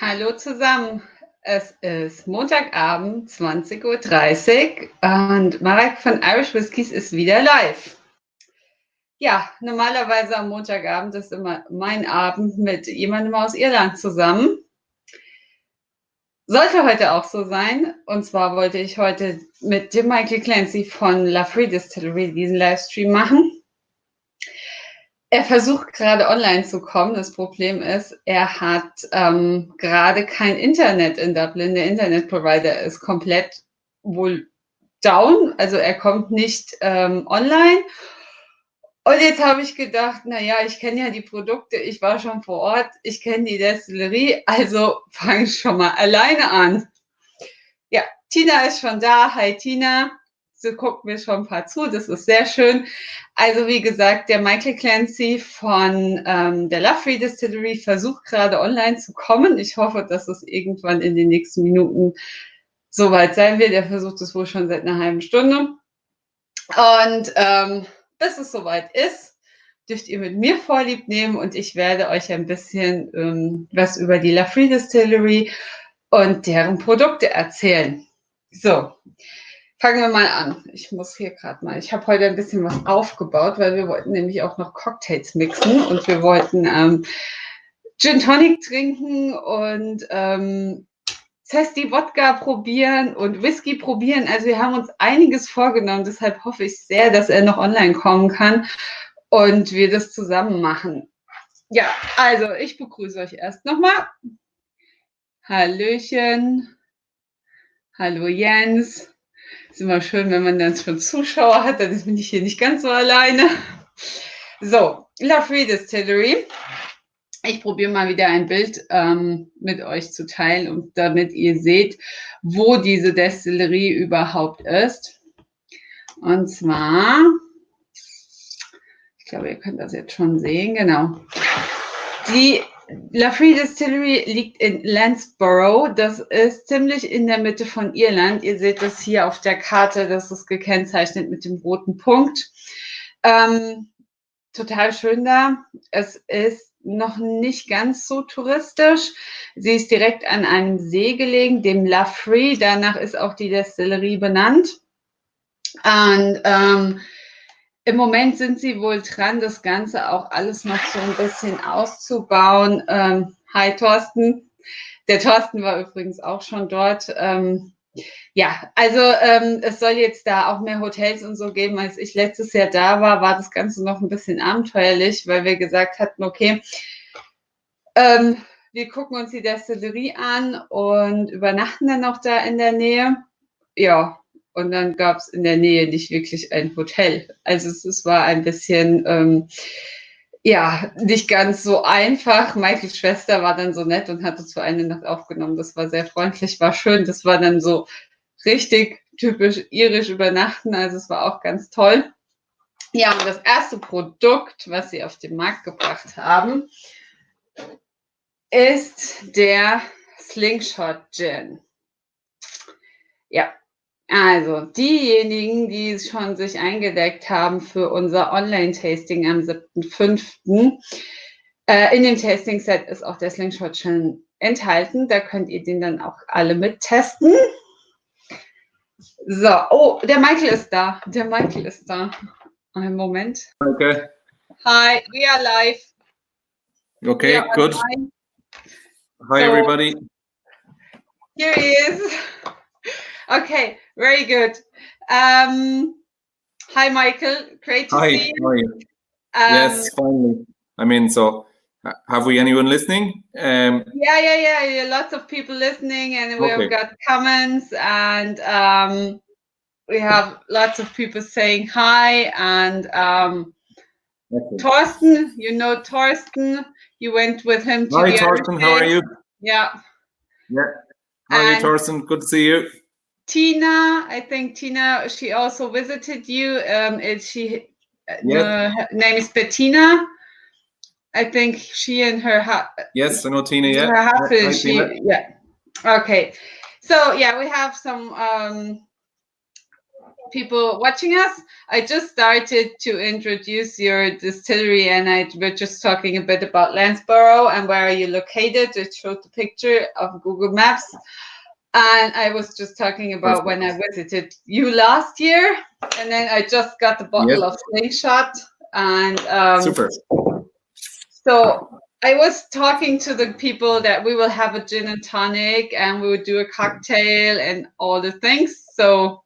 Hallo zusammen. Es ist Montagabend, 20:30 Uhr und Mareike von Irish Whiskeys ist wieder live. Ja, normalerweise am Montagabend ist immer mein Abend mit jemandem aus Irland zusammen. Sollte heute auch so sein. Und zwar wollte ich heute mit dem Michael Clancy von Lough Ree Distillery diesen Livestream machen. Er versucht gerade online zu kommen. Das Problem ist, er hat gerade kein Internet in Dublin. Der Internetprovider ist komplett wohl down. Also er kommt nicht online. Und jetzt habe ich gedacht, naja, ich kenne ja die Produkte, ich war schon vor Ort, ich kenne die Destillerie, also fange ich schon mal alleine an. Ja, Tina ist schon da. Hi Tina. Sie guckt mir schon ein paar zu, das ist sehr schön. Also wie gesagt, der Michael Clancy von der Lough Ree Distillery versucht gerade online zu kommen. Ich hoffe, dass es irgendwann in den nächsten Minuten soweit sein wird. Er versucht es wohl schon seit einer halben Stunde. Und bis es soweit ist, dürft ihr mit mir Vorlieb nehmen und ich werde euch ein bisschen was über die Lough Ree Distillery und deren Produkte erzählen. So, fangen wir mal an. Ich muss hier gerade mal, ich habe heute ein bisschen was aufgebaut, weil wir wollten nämlich auch noch Cocktails mixen und wir wollten Gin Tonic trinken und Zesty Vodka probieren und Whisky probieren. Also wir haben uns einiges vorgenommen, deshalb hoffe ich sehr, dass er noch online kommen kann und wir das zusammen machen. Ja, also ich begrüße euch erst nochmal. Hallöchen. Hallo Jens. Ist immer schön, wenn man dann schon Zuschauer hat, dann bin ich hier nicht ganz so alleine. So, Lough Ree Distillery. Ich probiere mal wieder ein Bild mit euch zu teilen, und damit ihr seht, wo diese Destillerie überhaupt ist. Und zwar, ich glaube, ihr könnt das jetzt schon sehen, genau. Die Lough Ree Distillery liegt in Landsborough. Das ist ziemlich in der Mitte von Irland. Ihr seht das hier auf der Karte, das ist gekennzeichnet mit dem roten Punkt. Total schön da. Es ist noch nicht ganz so touristisch. Sie ist direkt an einem See gelegen, dem Lough Ree. Danach ist auch die Destillerie benannt. Und im Moment sind sie wohl dran, das Ganze auch alles noch so ein bisschen auszubauen. Hi Thorsten. Der Thorsten war übrigens auch schon dort. Ja, also es soll jetzt da auch mehr Hotels und so geben. Als ich letztes Jahr da war, war das Ganze noch ein bisschen abenteuerlich, weil wir gesagt hatten, okay, wir gucken uns die Destillerie an und übernachten dann noch da in der Nähe. Ja, und dann gab es in der Nähe nicht wirklich ein Hotel. Also es war ein bisschen, ja, nicht ganz so einfach. Michaels Schwester war dann so nett und hat uns für eine Nacht aufgenommen. Das war sehr freundlich, war schön. Das war dann so richtig typisch irisch übernachten. Also es war auch ganz toll. Ja, und das erste Produkt, was sie auf den Markt gebracht haben, ist der Sling Shot Gin. Ja, also diejenigen, die schon sich eingedeckt haben für unser Online-Tasting am 7.5. In dem Tasting-Set ist auch der Sling Shot Gin enthalten. Da könnt ihr den dann auch alle mittesten. So, oh, der Michael ist da. Der Michael ist da. Einen Moment. Okay. Hi, we are live. Okay, good. Hi, So, everybody. Here he is. Okay, very good. Hi, Michael. Great to see you. How are you? Yes, finally. I mean, so have we anyone listening? Yeah. Lots of people listening, and we have got comments, and we have lots of people saying hi. And Thorsten, you know Thorsten. You went with him to Hi, Thorsten. How are you? Yeah. Yeah. How are you, Thorsten? Good to see you. Tina, I think Tina, she also visited you. Her name is Bettina. I think she and her yes, I know Tina. Yeah. Her husband. Yeah. Okay. So yeah, we have some people watching us. I just started to introduce your distillery, and we're just talking a bit about Landsborough and where are you located. It showed the picture of Google Maps. And I was just talking about when I visited you last year, and then I just got the bottle of Sling Shot, and super. So I was talking to the people that we will have a gin and tonic, and we would do a cocktail and all the things. So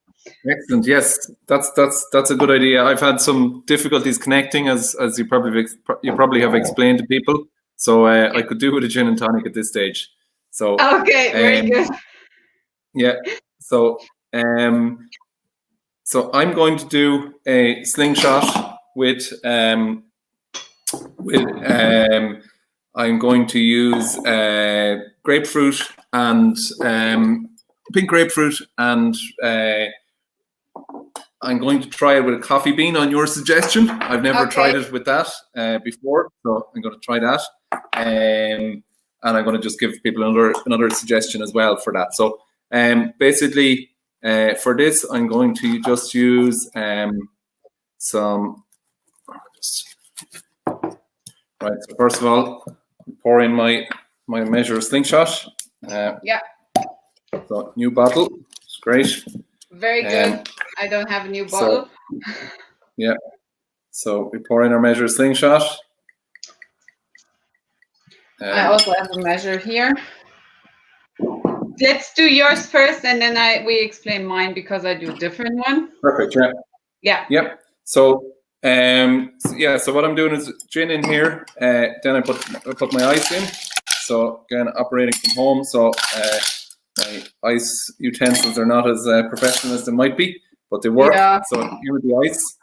excellent. Yes, that's a good idea. I've had some difficulties connecting, as you probably have explained to people. So I could do with a gin and tonic at this stage. So okay, very good. Yeah, so so I'm going to do a Sling Shot with I'm going to use grapefruit and pink grapefruit, and I'm going to try it with a coffee bean on your suggestion. I've never tried it with that before, so I'm going to try that, and I'm going to just give people another suggestion as well for that. So. Basically, for this, I'm going to just use some. Right. So first of all, pour in my measure of Sling Shot. Yeah. So new bottle. It's great. Very good. I don't have a new bottle. So, yeah. So we pour in our measure of Sling Shot. I also have a measure here. Let's do yours first, and then we explain mine because I do a different one. Perfect. Yeah. Yeah. Yep. So so what I'm doing is gin in here. Then I put my ice in. So again, operating from home. So my ice utensils are not as professional as they might be, but they work. Yeah. So here with the ice.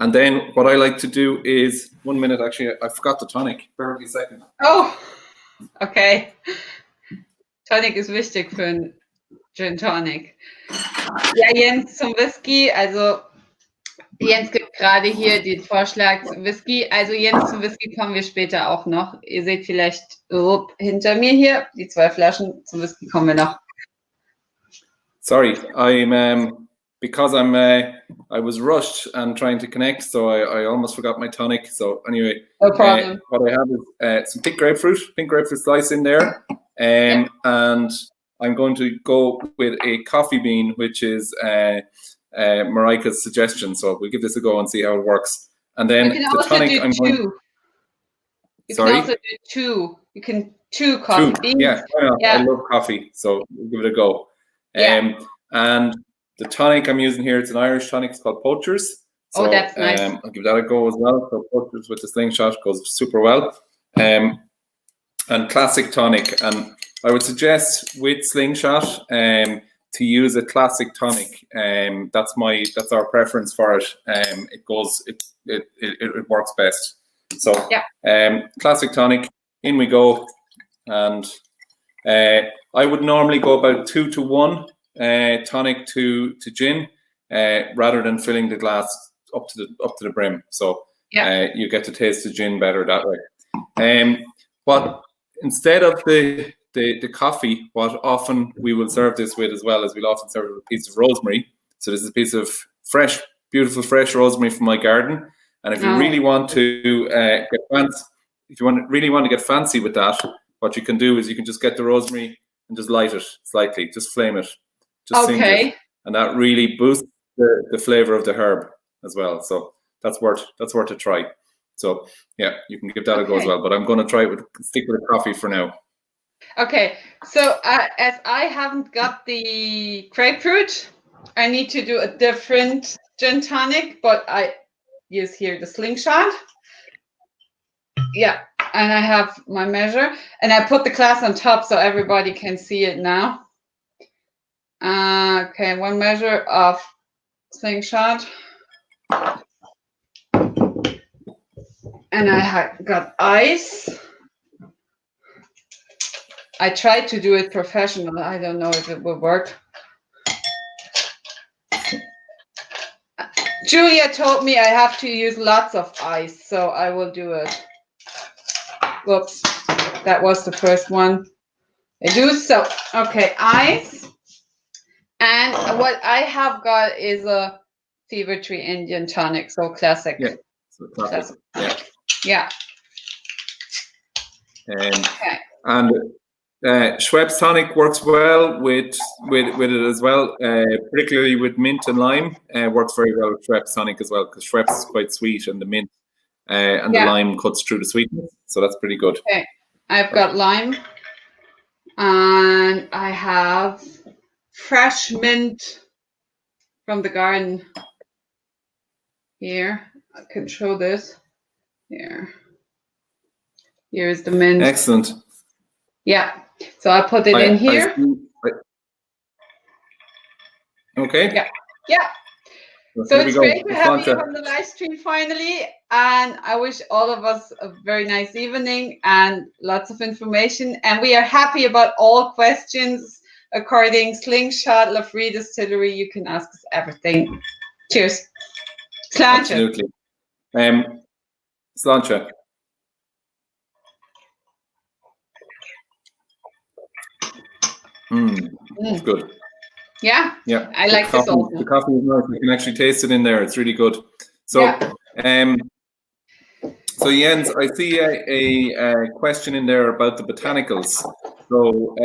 And then what I like to do is 1 minute. Actually, I forgot the tonic. Bear with me a second. Oh, okay. Tonic ist wichtig für ein Gin Tonic. Ja, Jens zum Whisky. Also Jens gibt gerade hier den Vorschlag zum Whisky. Also Jens zum Whisky kommen wir später auch noch. Ihr seht vielleicht hinter mir hier die 2 Flaschen. Zum Whisky kommen wir noch. Sorry, because I was rushed and trying to connect, so I almost forgot my tonic. So anyway, no problem. What I have is some pink grapefruit slice in there, and I'm going to go with a coffee bean, which is Mareike's suggestion. So we'll give this a go and see how it works. And then the tonic, You can also do 2. You can 2 coffee beans. Yeah, I love coffee, so we'll give it a go. And the tonic I'm using here, it's an Irish tonic. It's called Poachers. So, that's nice. I'll give that a go as well. So Poachers with the Sling Shot goes super well. And classic tonic. And I would suggest with Sling Shot to use a classic tonic. That's our preference for it. It works best. So classic tonic. In we go. And I would normally go about 2 to 1. Tonic to gin, rather than filling the glass up to the brim. So you get to taste the gin better that way. But instead of the coffee, what often we will serve this with as well, is we'll often serve it with a piece of rosemary. So this is a piece of beautiful fresh rosemary from my garden. And if you really want to get fancy with that, what you can do is you can just get the rosemary and just light it slightly, just flame it. Okay. And that really boosts the flavor of the herb as well. So that's worth a try. So yeah, you can give that a go as well. But I'm going to stick with the coffee for now. Okay. So as I haven't got the grapefruit, I need to do a different gin tonic, but I use here the Sling Shot. Yeah, and I have my measure, and I put the glass on top so everybody can see it now. Okay, 1 measure of Sling Shot. And I got ice. I tried to do it professional. I don't know if it will work. Julia told me I have to use lots of ice, so I will do it. Whoops, that was the first one. I do. So, okay, ice. And what I have got is a Fever Tree Indian tonic, so classic. Yeah, so classic. Yeah. Okay. And Schweppes tonic works well with it as well, particularly with mint and lime. Works very well with Schweppes tonic as well, because Schweppes is quite sweet, and the mint and the lime cuts through the sweetness, so that's pretty good. Okay, I've got lime, and I have fresh mint from the garden. Here, I can show this. Here. Here's the mint. Excellent. Yeah, so I put it in here. Okay. Yeah. So it's great to have you on the live stream finally, and I wish all of us a very nice evening and lots of information. And we are happy about all questions according Sling Shot, Lough Ree Distillery. You can ask us everything. Cheers. Sláinte. Absolutely. Sláinte. It's good. Yeah. I like this also. The coffee is nice. You can actually taste it in there. It's really good. So, so Jens, I see a question in there about the botanicals. So,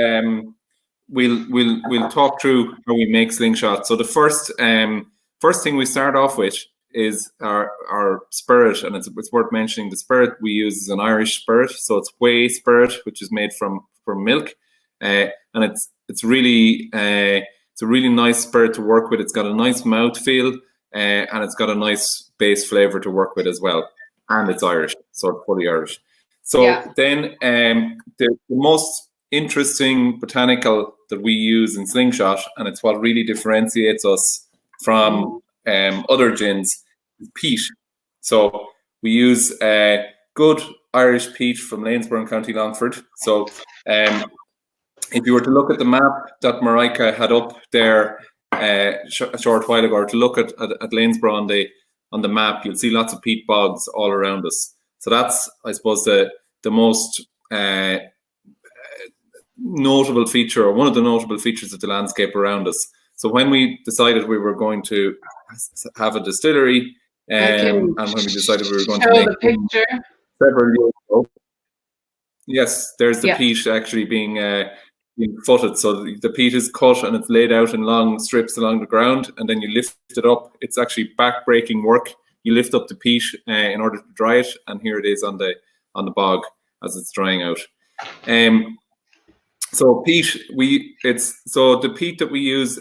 we'll talk through how we make Slingshot. So the first thing we start off with is our spirit, and it's worth mentioning the spirit we use is an Irish spirit. So it's whey spirit, which is made from milk, and it's really it's a really nice spirit to work with. It's got a nice mouthfeel, and it's got a nice base flavor to work with as well. And it's Irish, so it's fully Irish. So then the most interesting botanical that we use in Slingshot, and it's what really differentiates us from other gins, is peat. So we use good Irish peat from Lanesborough in County Longford. So if you were to look at the map that Mareike had up there a short while ago, or to look at Lanesborough on the map, you'll see lots of peat bogs all around us. So that's, I suppose, the most notable feature, or one of the notable features of the landscape around us. So when we decided we were going to have a distillery, and when we decided we were going to make the picture several years ago, yes, there's the peat actually being footed. So the peat is cut and it's laid out in long strips along the ground, and then you lift it up. It's actually back-breaking work. You lift up the peat in order to dry it, and here it is on the bog as it's drying out. So peat, the peat that we use,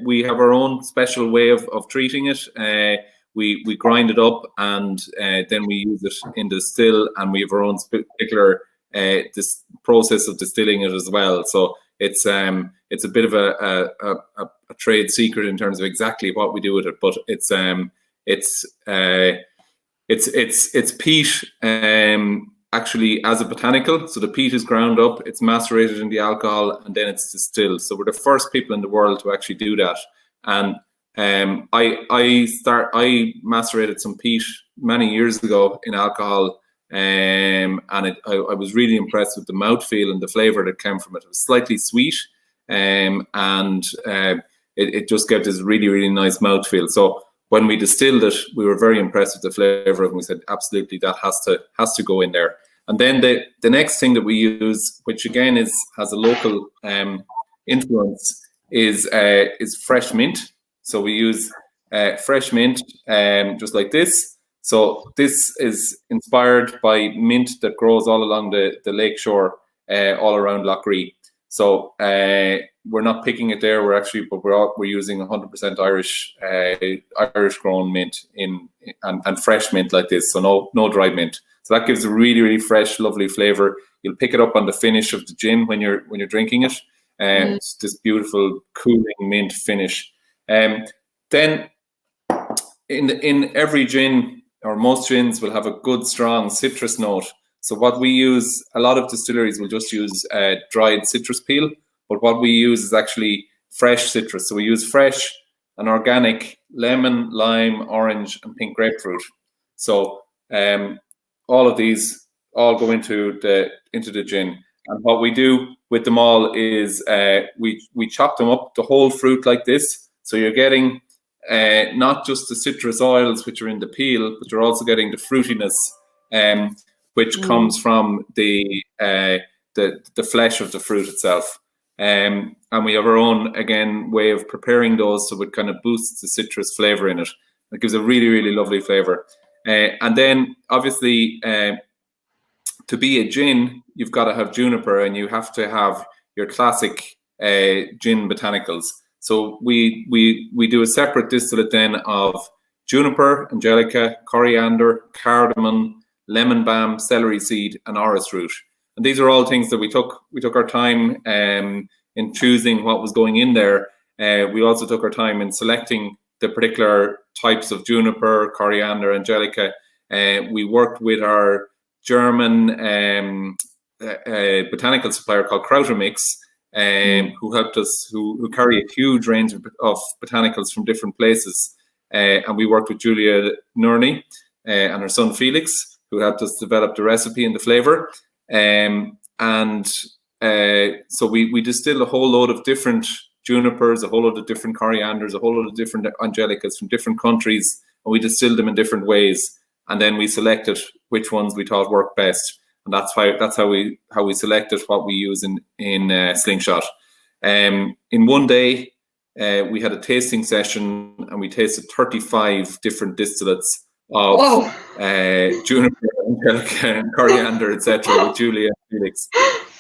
we have our own special way of treating it. We grind it up, and then we use it in the distill, and we have our own particular this process of distilling it as well. So it's a bit of a trade secret in terms of exactly what we do with it, but it's peat actually as a botanical. So the peat is ground up, it's macerated in the alcohol, and then it's distilled. So we're the first people in the world to actually do that. And I macerated some peat many years ago in alcohol. And I was really impressed with the mouthfeel and the flavour that came from it. It was slightly sweet, and it just gave this really, really nice mouthfeel. So when we distilled it, we were very impressed with the flavour, and we said, absolutely, that has to go in there. And then the next thing that we use, which again has a local influence, is fresh mint. So we use fresh mint, just like this. So this is inspired by mint that grows all along the lakeshore, all around Lough Ree. So we're not picking it there. We're using 100% Irish grown mint and fresh mint like this. So no dried mint. So that gives a really, really fresh, lovely flavor. You'll pick it up on the finish of the gin when you're drinking it. It's this beautiful cooling mint finish. Then in every gin, or most gins, will have a good strong citrus note. So what we use, a lot of distilleries will just use dried citrus peel, but what we use is actually fresh citrus. So we use fresh and organic lemon, lime, orange, and pink grapefruit. So all of these all go into the gin. And what we do with them all is we chop them up, the whole fruit like this. So you're getting not just the citrus oils which are in the peel, but you're also getting the fruitiness which comes from the flesh of the fruit itself. And we have our own, again, way of preparing those, so it kind of boosts the citrus flavor in it. It gives a really, really lovely flavor. And then, obviously, to be a gin, you've got to have juniper, and you have to have your classic gin botanicals. So we do a separate distillate then of juniper, angelica, coriander, cardamom, lemon balm, celery seed, and orris root. And these are all things that we took our time in choosing what was going in there. We also took our time in selecting the particular types of juniper, coriander, angelica. We worked with our German botanical supplier called Krautermix, who helped us, who carry a huge range of botanicals from different places. And we worked with Julia Nurney and her son Felix, who helped us develop the recipe and the flavor. So we distilled a whole load of different junipers, a whole load of different corianders, a whole load of different angelicas from different countries, and we distilled them in different ways. And then we selected which ones we thought worked best, and that's how we selected what we use in Sling Shot. In one day, we had a tasting session, and we tasted 35 different distillates of juniper, angelica, and coriander, etc., with Julia and Felix.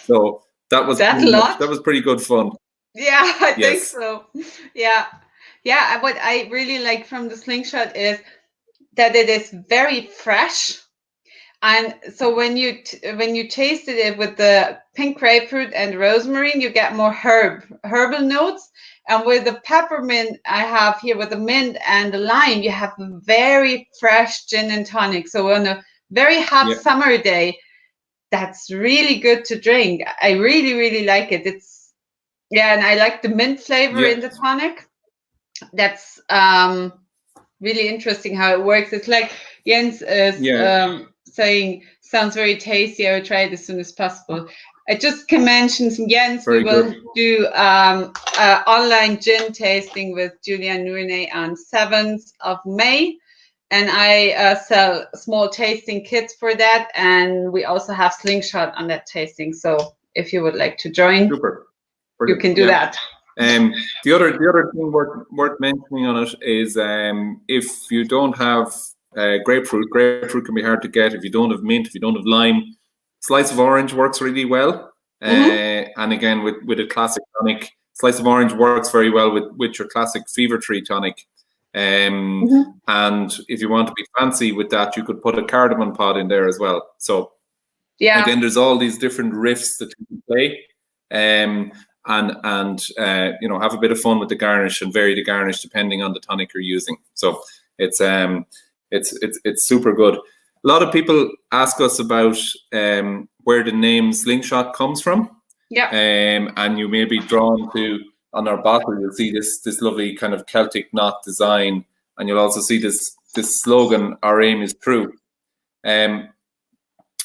So that was pretty good fun. Yeah, I think so. Yeah. What I really like from the Sling Shot is that it is very fresh, and so when you tasted it with the pink grapefruit and rosemary, you get more herbal notes, and with the peppermint I have here with the mint and the lime, you have a very fresh gin and tonic. So on a very hot summer day, that's really good to drink. I really, really like it. And I like the mint flavor in the tonic. That's really interesting how it works. It's like Jens is saying, sounds very tasty. I will try it as soon as possible. I just can mention, Jens, we will do online gin tasting with Julia Nurney on 7th of May. And I sell small tasting kits for that. And we also have Sling Shot on that tasting. So if you would like to join, you can do that. The other thing worth mentioning on it is if you don't have grapefruit can be hard to get. If you don't have mint, if you don't have lime, slice of orange works really well. And again, with a classic tonic, slice of orange works very well with your classic fever tree tonic. And if you want to be fancy with that, you could put a cardamom pod in there as well. So again, there's all these different riffs that you can play. And have a bit of fun with the garnish and vary the garnish depending on the tonic you're using. So it's super good. A lot of people ask us about where the name Sling Shot comes from. And you may be drawn to, on our bottle, you'll see this lovely kind of Celtic knot design, and you'll also see this slogan, "Our aim is true."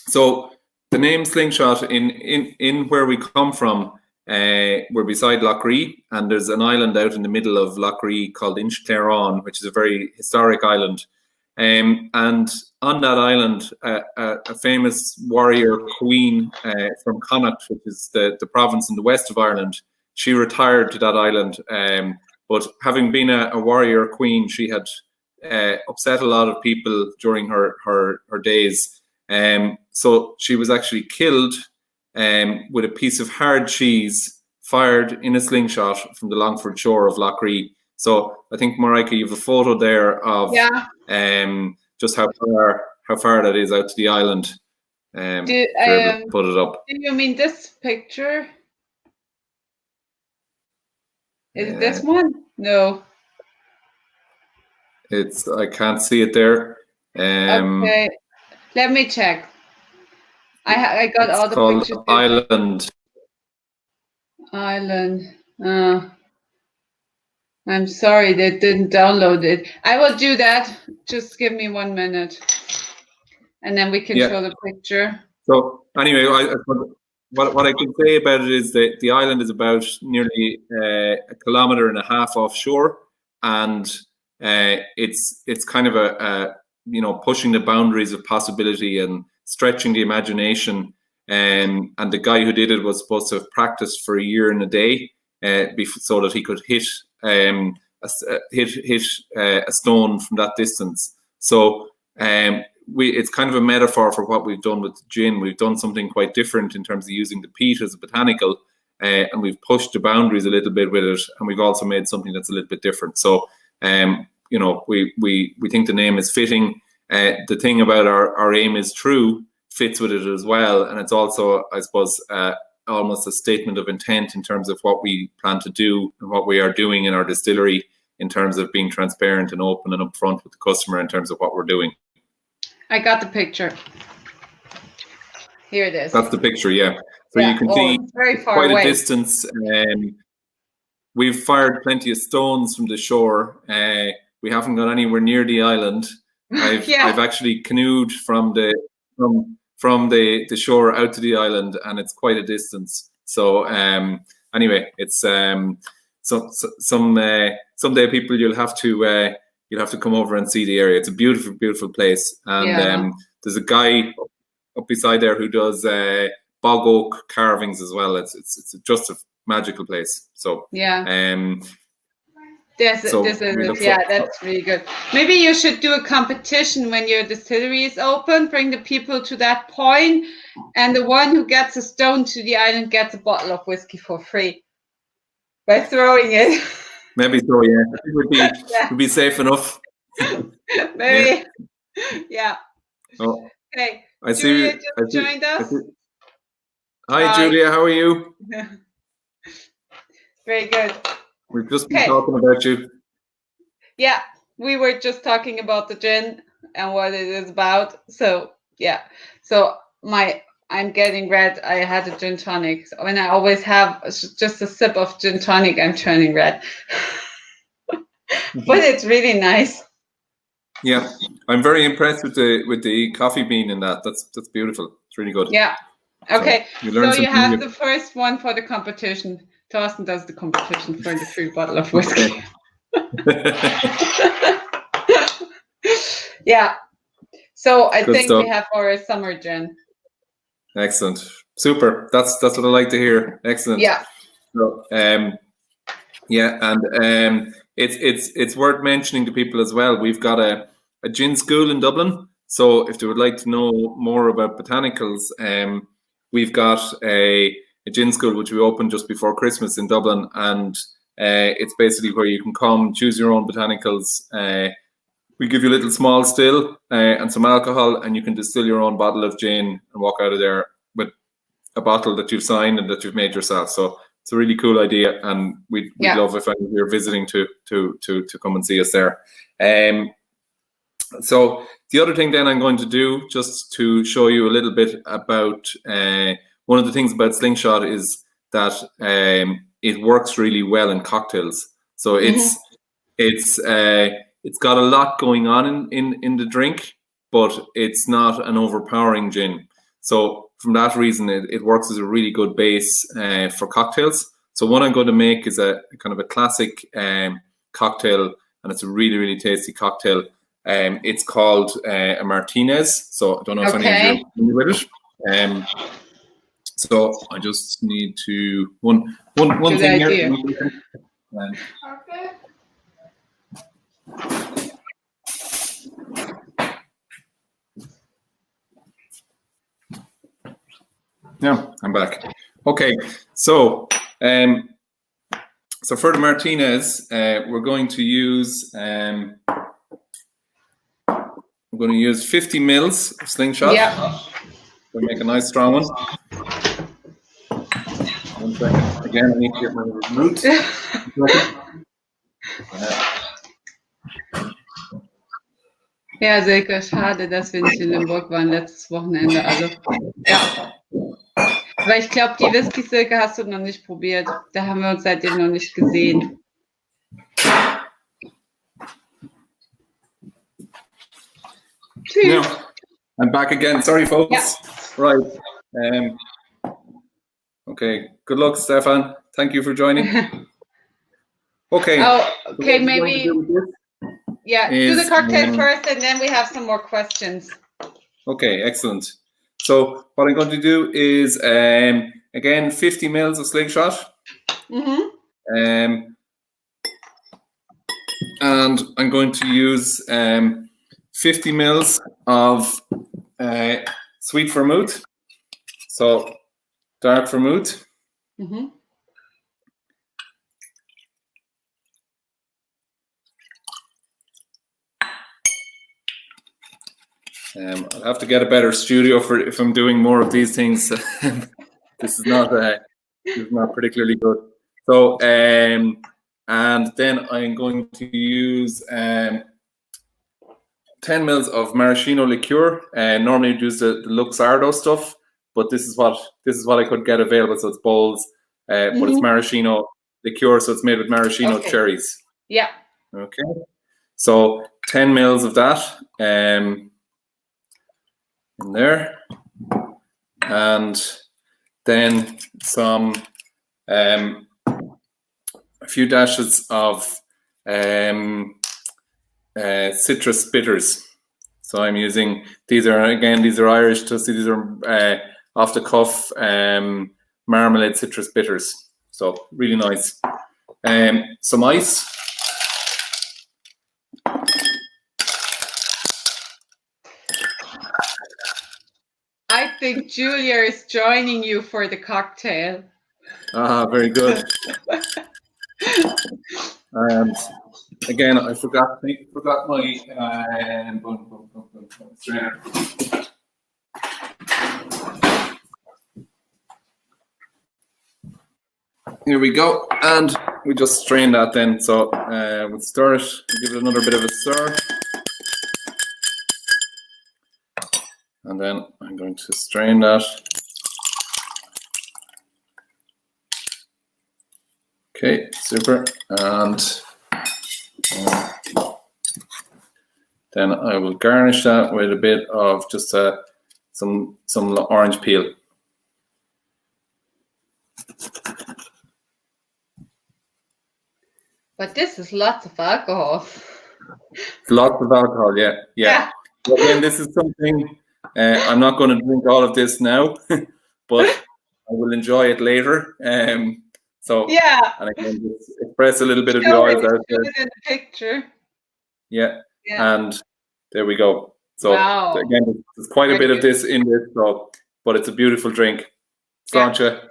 So the name Sling Shot in where we come from. We're beside Lough Ree, and there's an island out in the middle of Lough Ree called Inchclareon, which is a very historic island. And on that island, a famous warrior queen from Connacht, which is the province in the west of Ireland, she retired to that island. But having been a warrior queen, she had upset a lot of people during her days. So she was actually killed with a piece of hard cheese fired in a slingshot from the Longford shore of Lough Ree. So I think, Mareike, you have a photo there of just how far that is out to the island. Put it up. Do you mean this picture? Is it this one? No. I can't see it there. Okay, let me check. I got all the pictures. Island. I'm sorry, they didn't download it. I will do that. Just give me 1 minute, and then we can show the picture. So anyway, what I can say about it is that the island is about nearly 1.5 kilometers offshore, and it's kind of a pushing the boundaries of possibility and stretching the imagination. And the guy who did it was supposed to have practiced for a year and a day so that he could hit a stone from that distance. So it's kind of a metaphor for what we've done with gin. We've done something quite different in terms of using the peat as a botanical, and we've pushed the boundaries a little bit with it, and we've also made something that's a little bit different. So we think the name is fitting. The thing about our aim is true fits with it as well, and it's also, I suppose, almost a statement of intent in terms of what we plan to do and what we are doing in our distillery in terms of being transparent and open and upfront with the customer in terms of what we're doing. I got the picture. Here it is. That's the picture, yeah. So you can see very far quite away. A distance. We've fired plenty of stones from the shore. We haven't gone anywhere near the island. I've actually canoed from the shore out to the island, and it's quite a distance. So anyway, it's someday people you'll have to come over and see the area. It's a beautiful, beautiful place, and there's a guy up beside there who does bog oak carvings as well. It's just a magical place. So that's really good. Maybe you should do a competition when your distillery is open. Bring the people to that point, and the one who gets a stone to the island gets a bottle of whiskey for free by throwing it. Maybe so. Yeah, I think would be safe enough. Maybe. Yeah. Oh, okay. I Julia see. just joined us. Hi, Julia. How are you? Very good. We've just been talking about you. Yeah, we were just talking about the gin and what it is about. So I'm getting red. I had a gin tonic. So when I always have just a sip of gin tonic, I'm turning red. But it's really nice. Yeah, I'm very impressed with the coffee bean in that. That's beautiful. It's really good. Yeah. Okay. So you have the first one for the competition. Thorsten does the competition for the free bottle of whiskey. Yeah. So I think we have our summer gin. Excellent. Super. That's what I like to hear. Excellent. Yeah. So it's worth mentioning to people as well. We've got a gin school in Dublin. So if they would like to know more about botanicals, we've got a gin school which we opened just before Christmas in Dublin, and it's basically where you can come, choose your own botanicals. We give you a little small still and some alcohol, and you can distill your own bottle of gin and walk out of there with a bottle that you've signed and that you've made yourself. So it's a really cool idea, and we'd love if you're visiting to come and see us there. So the other thing then I'm going to do, just to show you a little bit about one of the things about Sling Shot is that it works really well in cocktails. So it's got a lot going on in the drink, but it's not an overpowering gin. So from that reason, it works as a really good base for cocktails. So what I'm going to make is a kind of a classic cocktail, and it's a really, really tasty cocktail. It's called a Martinez. So I don't know if any of you are familiar with it. So I just need to one thing here. Yeah, I'm back. Okay, so for the Martinez, we're going to use 50 mils of Sling Shot. Yeah. We'll make a nice strong one. 1 second. Again, I need to get my root. Ja, Silke, schade, dass wir nicht in Limburg waren letztes Wochenende. Also, ja. Weil ich glaube, die Whisky, Silke, hast du noch nicht probiert. Da haben wir uns seitdem noch nicht gesehen. No, I'm back again. Sorry, folks. Yeah. Right. Okay. Good luck, Stefan. Thank you for joining. Okay. Oh, okay. Maybe. Do the cocktail first, and then we have some more questions. Okay. Excellent. So what I'm going to do is again 50 mils of Sling Shot. And I'm going to use 50 mils of sweet vermouth, so dark vermouth. I'll have to get a better studio for if I'm doing more of these things. This is not particularly good. So and then I'm going to use 10 mils of maraschino liqueur. Normally I'd use the Luxardo stuff, but this is what I could get available. So it's bowls, but it's maraschino liqueur, so it's made with maraschino cherries. Yeah. Okay. So 10 mils of that in there, and then some a few dashes of citrus bitters. So I'm using, these are Irish, so these are off the cuff marmalade citrus bitters. So really nice. Some ice. I think Julia is joining you for the cocktail. Very good. And again, I forgot my strainer. Here we go, and we just strain that then. So we'll stir it, give it another bit of a stir. And then I'm going to strain that. Okay, super. And then I will garnish that with a bit of just some orange peel. But this is lots of alcohol. Lots of alcohol, yeah. Again, this is something I'm not going to drink all of this now, but I will enjoy it later. So yeah, and again, just express a little bit of the oils out there. In the picture. Yeah, and there we go. So again, there's quite a bit of this in this, so but it's a beautiful drink. Sláinte.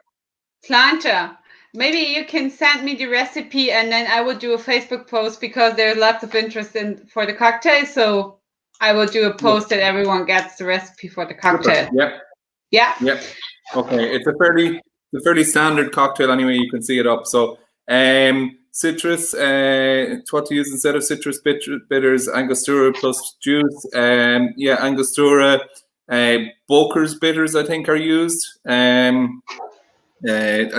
Sláinte. Maybe you can send me the recipe, and then I will do a Facebook post because there's lots of interest for the cocktail. So I will do a post that everyone gets the recipe for the cocktail. Super. Yeah. Okay, it's a fairly standard cocktail anyway. You can see it up. So citrus, what to use instead of citrus bitters, Angostura plus juice. Angostura, Boker's bitters I think are used. I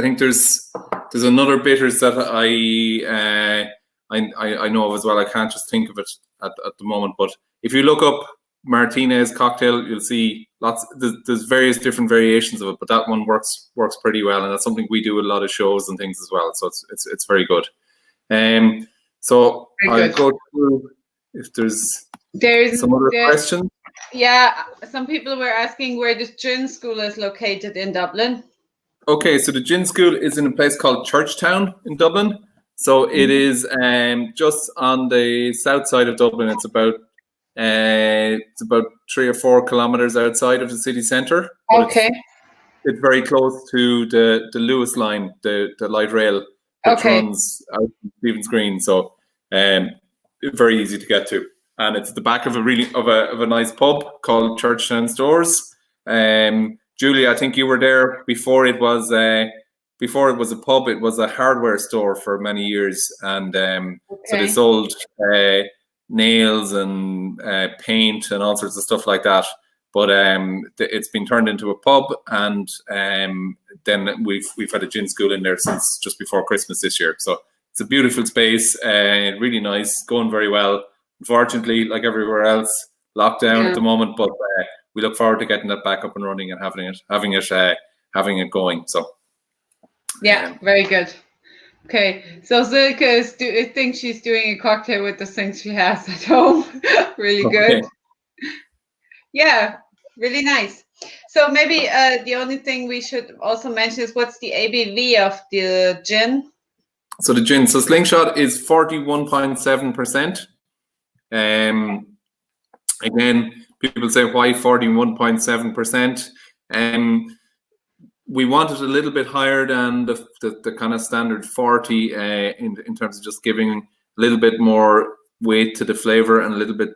think there's another bitters that I know of as well. I can't just think of it at the moment. But if you look up Martinez cocktail, you'll see there's various different variations of it, but that one works pretty well, and that's something we do a lot of shows and things as well. So it's very good. So I'll go through if there's some other questions. Yeah, some people were asking where the gin school is located in Dublin. Okay, so the gin school is in a place called Churchtown in Dublin. So it is just on the south side of Dublin. It's about 3 or 4 kilometers outside of the city centre. Okay. It's very close to the Lewis line, the light rail that runs out from Stephen's Green. So very easy to get to. And it's at the back of a nice pub called Churchtown Stores. Julia, I think you were there before it was a pub. It was a hardware store for many years, and so they sold nails and paint and all sorts of stuff like that. But it's been turned into a pub, and then we've had a gin school in there since just before Christmas this year. So it's a beautiful space, really nice, going very well. Unfortunately, like everywhere else, lockdown at the moment, but we look forward to getting that back up and running and having it going. So Yeah, very good. Okay, so Silke thinks she's doing a cocktail with the things she has at home. Really good. Okay. Yeah, really nice. So maybe the only thing we should also mention is what's the ABV of the gin? So the gin, so Sling Shot is 41.7%. Again, people say why 41.7%? We wanted a little bit higher than the kind of standard 40 in terms of just giving a little bit more weight to the flavor and a little bit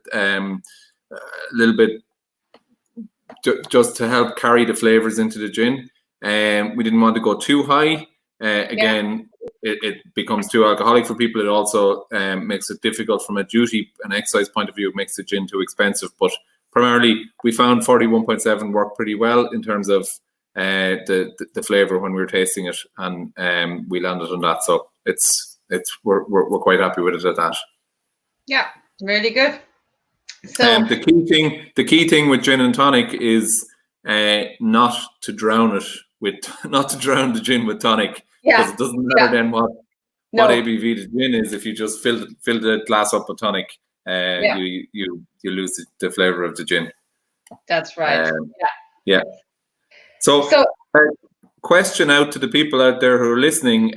just to help carry the flavors into the gin. We didn't want to go too high. Again, it becomes too alcoholic for people. It also makes it difficult from a duty and excise point of view. It makes the gin too expensive. But primarily, we found 41.7 worked pretty well in terms of the flavor when we were tasting it, and we landed on that. So we're quite happy with it at that. Yeah, really good. So the key thing with gin and tonic is not to drown the gin with tonic, because it doesn't matter then what ABV the gin is. If you just fill the glass up with tonic, you lose the flavor of the gin. That's right. Yeah. So question out to the people out there who are listening: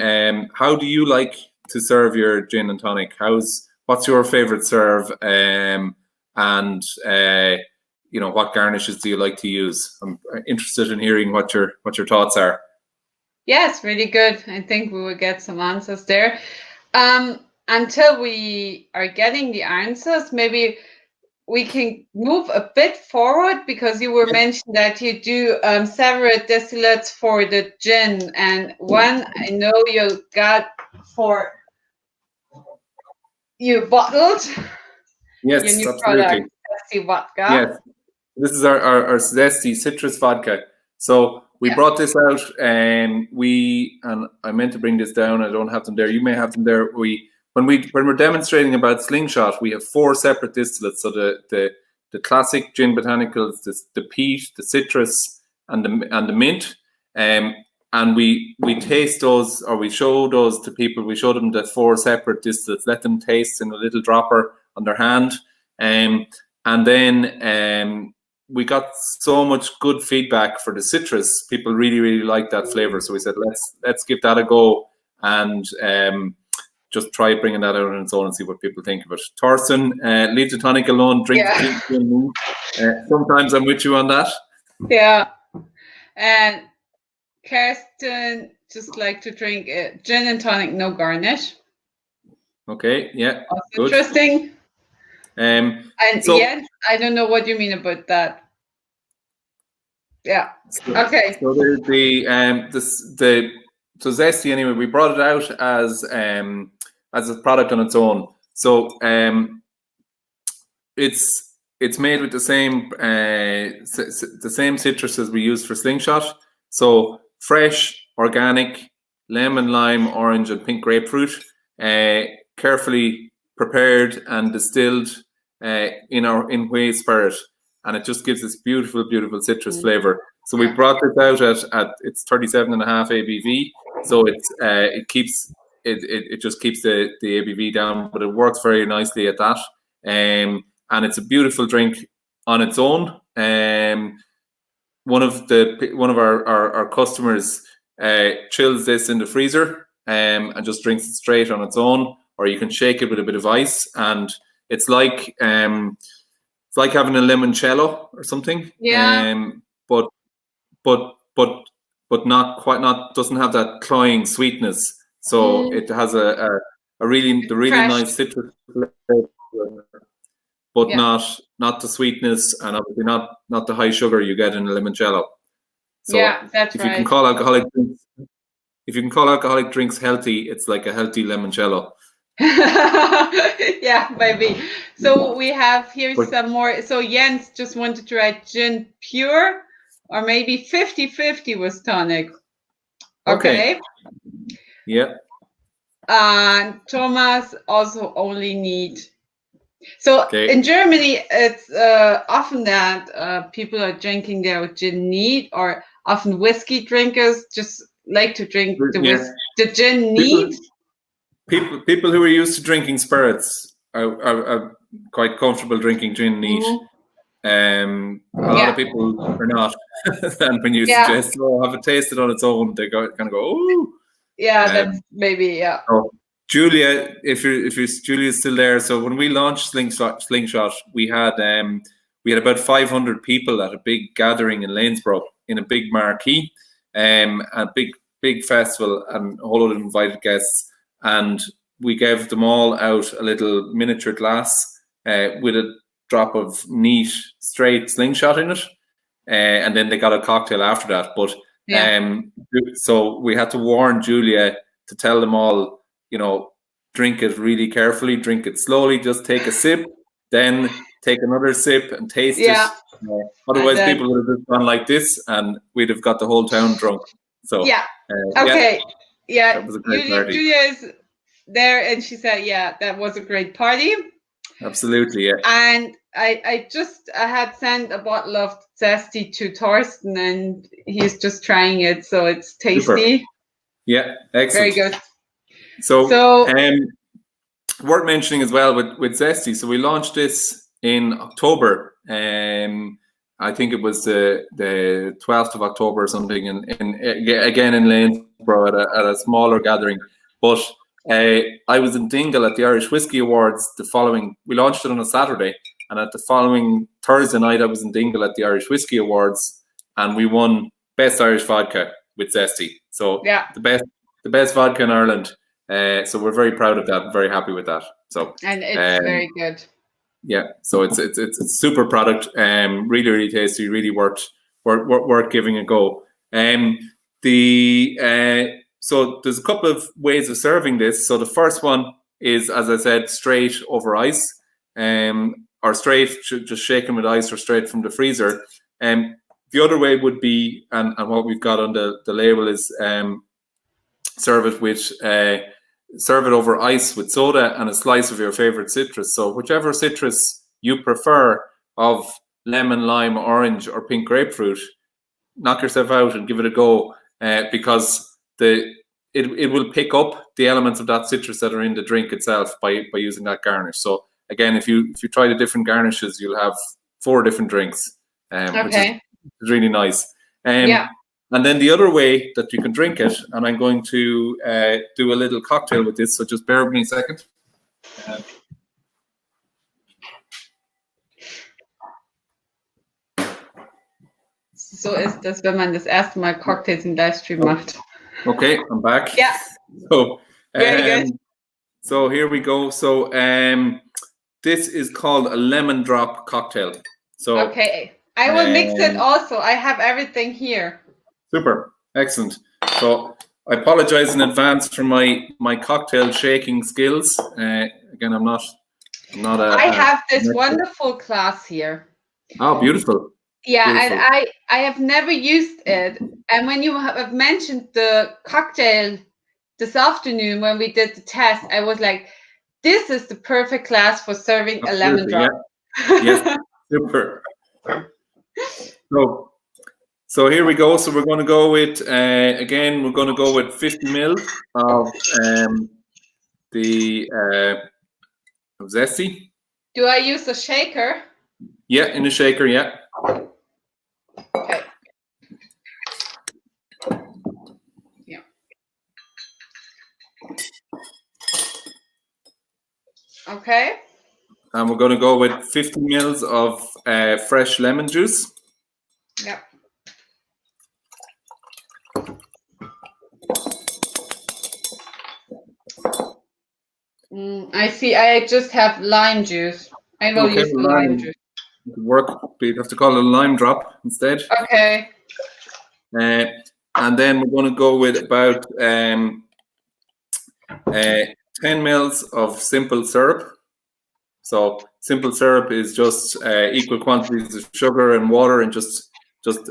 how do you like to serve your gin and tonic? What's your favorite serve? And what garnishes do you like to use? I'm interested in hearing what your thoughts are. Yes, really good. I think we will get some answers there. Until we are getting the answers, maybe we can move a bit forward, because you were mentioning that you do several distillates for the gin, and one I know you got for you bottled. Yes, your new absolutely. Product, Zesty Vodka. Yes, this is our Zesty citrus vodka. So we brought this out, and I meant to bring this down. I don't have them there. You may have them there. When we're demonstrating about Sling Shot, we have 4 separate distillates. So the classic gin botanicals, the peat, the citrus, and the mint. And we taste those, or we show those to people. We show them the 4 separate distillates, let them taste in a little dropper on their hand. And then we got so much good feedback for the citrus. People really, really like that flavor. So we said, let's give that a go, and just try bringing that out on its own and see what people think of it. Torsten, leave the tonic alone, drink the gin. Sometimes I'm with you on that. Yeah. And Kirsten just like to drink gin and tonic, no garnish. Okay, yeah. Good. Interesting. And Jens, I don't know what you mean about that. Yeah. Okay. So so Zesty, anyway, we brought it out as a product on its own. So it's made with the same citrus as we use for Sling Shot. So fresh, organic, lemon, lime, orange, and pink grapefruit, carefully prepared and distilled in whey spirit, and it just gives this beautiful, beautiful citrus flavor. So we brought this out at it's 37.5 ABV. So it just keeps the ABV down, but it works very nicely at that. And it's a beautiful drink on its own. One of our customers chills this in the freezer and just drinks it straight on its own, or you can shake it with a bit of ice, and it's like having a limoncello or something. Yeah. But not doesn't have that cloying sweetness. So it has a really nice citrus flavor, but not the sweetness, and obviously not the high sugar you get in a limoncello. So that's if you can call alcoholic drinks healthy, it's like a healthy limoncello. Yeah, maybe. So we have here some more. So Jens just wanted to write gin pure, or maybe 50-50 with tonic. Okay. Yeah. And Thomas also only need. So in Germany, it's often that people are drinking their gin neat, or often whiskey drinkers just like to drink Yeah. the gin neat. People who are used to drinking spirits are quite comfortable drinking gin neat. A lot of people are not. And when you suggest, have a taste it on its own, they kind of go, oh. Yeah, that's maybe, So Julia, if Julia's still there. So when we launched Sling Shot, we had about 500 people at a big gathering in Lanesborough in a big marquee, a big festival, and a whole lot of invited guests. And we gave them all out a little miniature glass with a drop of neat, straight Sling Shot in it. And then they got a cocktail after that. But so we had to warn Julia to tell them all, drink it really carefully, drink it slowly, just take a sip, then take another sip and taste it. Otherwise, people would have just gone like this, and we'd have got the whole town drunk. So okay. That was a great party. Julia is there, and she said, that was a great party. Absolutely, yeah. And I had sent a bottle of Zesty to Thorsten, and he's just trying it, so it's tasty. Super. Yeah, excellent. Very good. So worth mentioning as well with Zesty. So we launched this in October. I think it was the 12th of October or something, again in Lanesborough at a smaller gathering. But I was in Dingle at the Irish Whiskey Awards we launched it on a Saturday, and at the following Thursday night I was in Dingle at the Irish Whiskey Awards, and we won Best Irish Vodka with Zesty. So the best vodka in Ireland. So we're very proud of that and very happy with that. So and it's very good. Yeah, so it's a super product, really, really tasty, really worth giving a go. So there's a couple of ways of serving this. So the first one is, as I said, straight over ice, or straight, just shaken with ice or straight from the freezer. The other way would be, and what we've got on the label is serve it over ice with soda and a slice of your favorite citrus. So whichever citrus you prefer, of lemon, lime, orange, or pink grapefruit, knock yourself out and give it a go, because it will pick up the elements of that citrus that are in the drink itself by using that garnish. So again, if you try the different garnishes, you'll have 4 different drinks, which is really nice. And then the other way that you can drink it, and I'm going to do a little cocktail with this, so just bear with me a second. So ist das, wenn man das erste Mal Cocktails im Livestream macht. Okay, I'm back. Yeah. So, very good. So here we go. So this is called a lemon drop cocktail. So okay, I will mix it also. I have everything here. Super, excellent. So I apologize in advance for my cocktail shaking skills. Again, I'm not I have this wonderful glass here. Oh, beautiful. Yeah, beautiful. And I have never used it. And when you have mentioned the cocktail this afternoon when we did the test, I was like, this is the perfect glass for serving a lemon drop. Yeah. Yes, super. So here we go. So we're going to go with, again, we're going to go with 50 ml of of Zesty. Do I use a shaker? Yeah, in a shaker, yeah. Okay. Yeah. Okay. And we're going to go with 50 ml of fresh lemon juice. Yep. I see. I just have lime juice. I will use lime juice. It could work, but you'd have to call it a lime drop instead. Okay. And then we're going to go with about 10 ml of simple syrup. So simple syrup is just equal quantities of sugar and water, and just put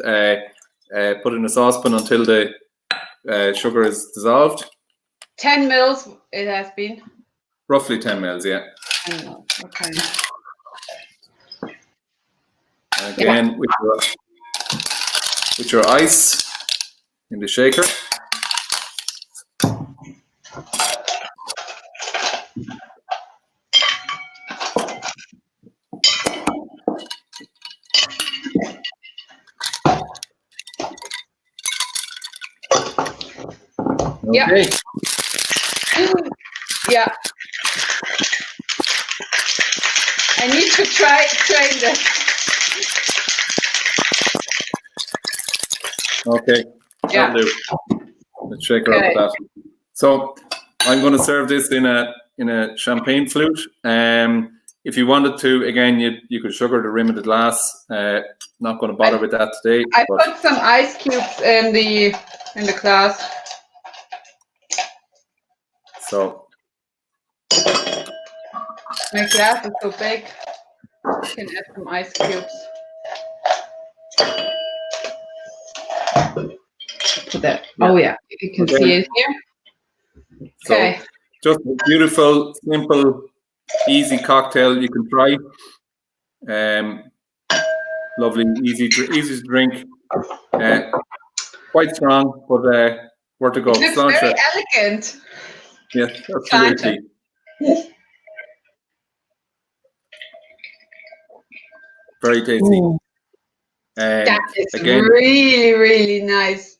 in a saucepan until the sugar is dissolved. 10 ml it has been. Roughly 10 ml, yeah. Okay. Again, with your ice in the shaker. Okay. Yeah. I need to try this. Okay. Yeah. That'll do. Let's shake her up with that. So I'm going to serve this in a champagne flute. If you wanted to, again, you could sugar the rim of the glass. Not going to bother with that today. I put some ice cubes in the glass. So my glass is so big. You can add some ice cubes. Put that. Yeah. Oh yeah, you can see it here. Okay. So just a beautiful, simple, easy cocktail you can try. Lovely, easy to drink. Quite strong, but where to go? It looks very elegant. Yes, absolutely. Very tasty. That is again, really, really nice.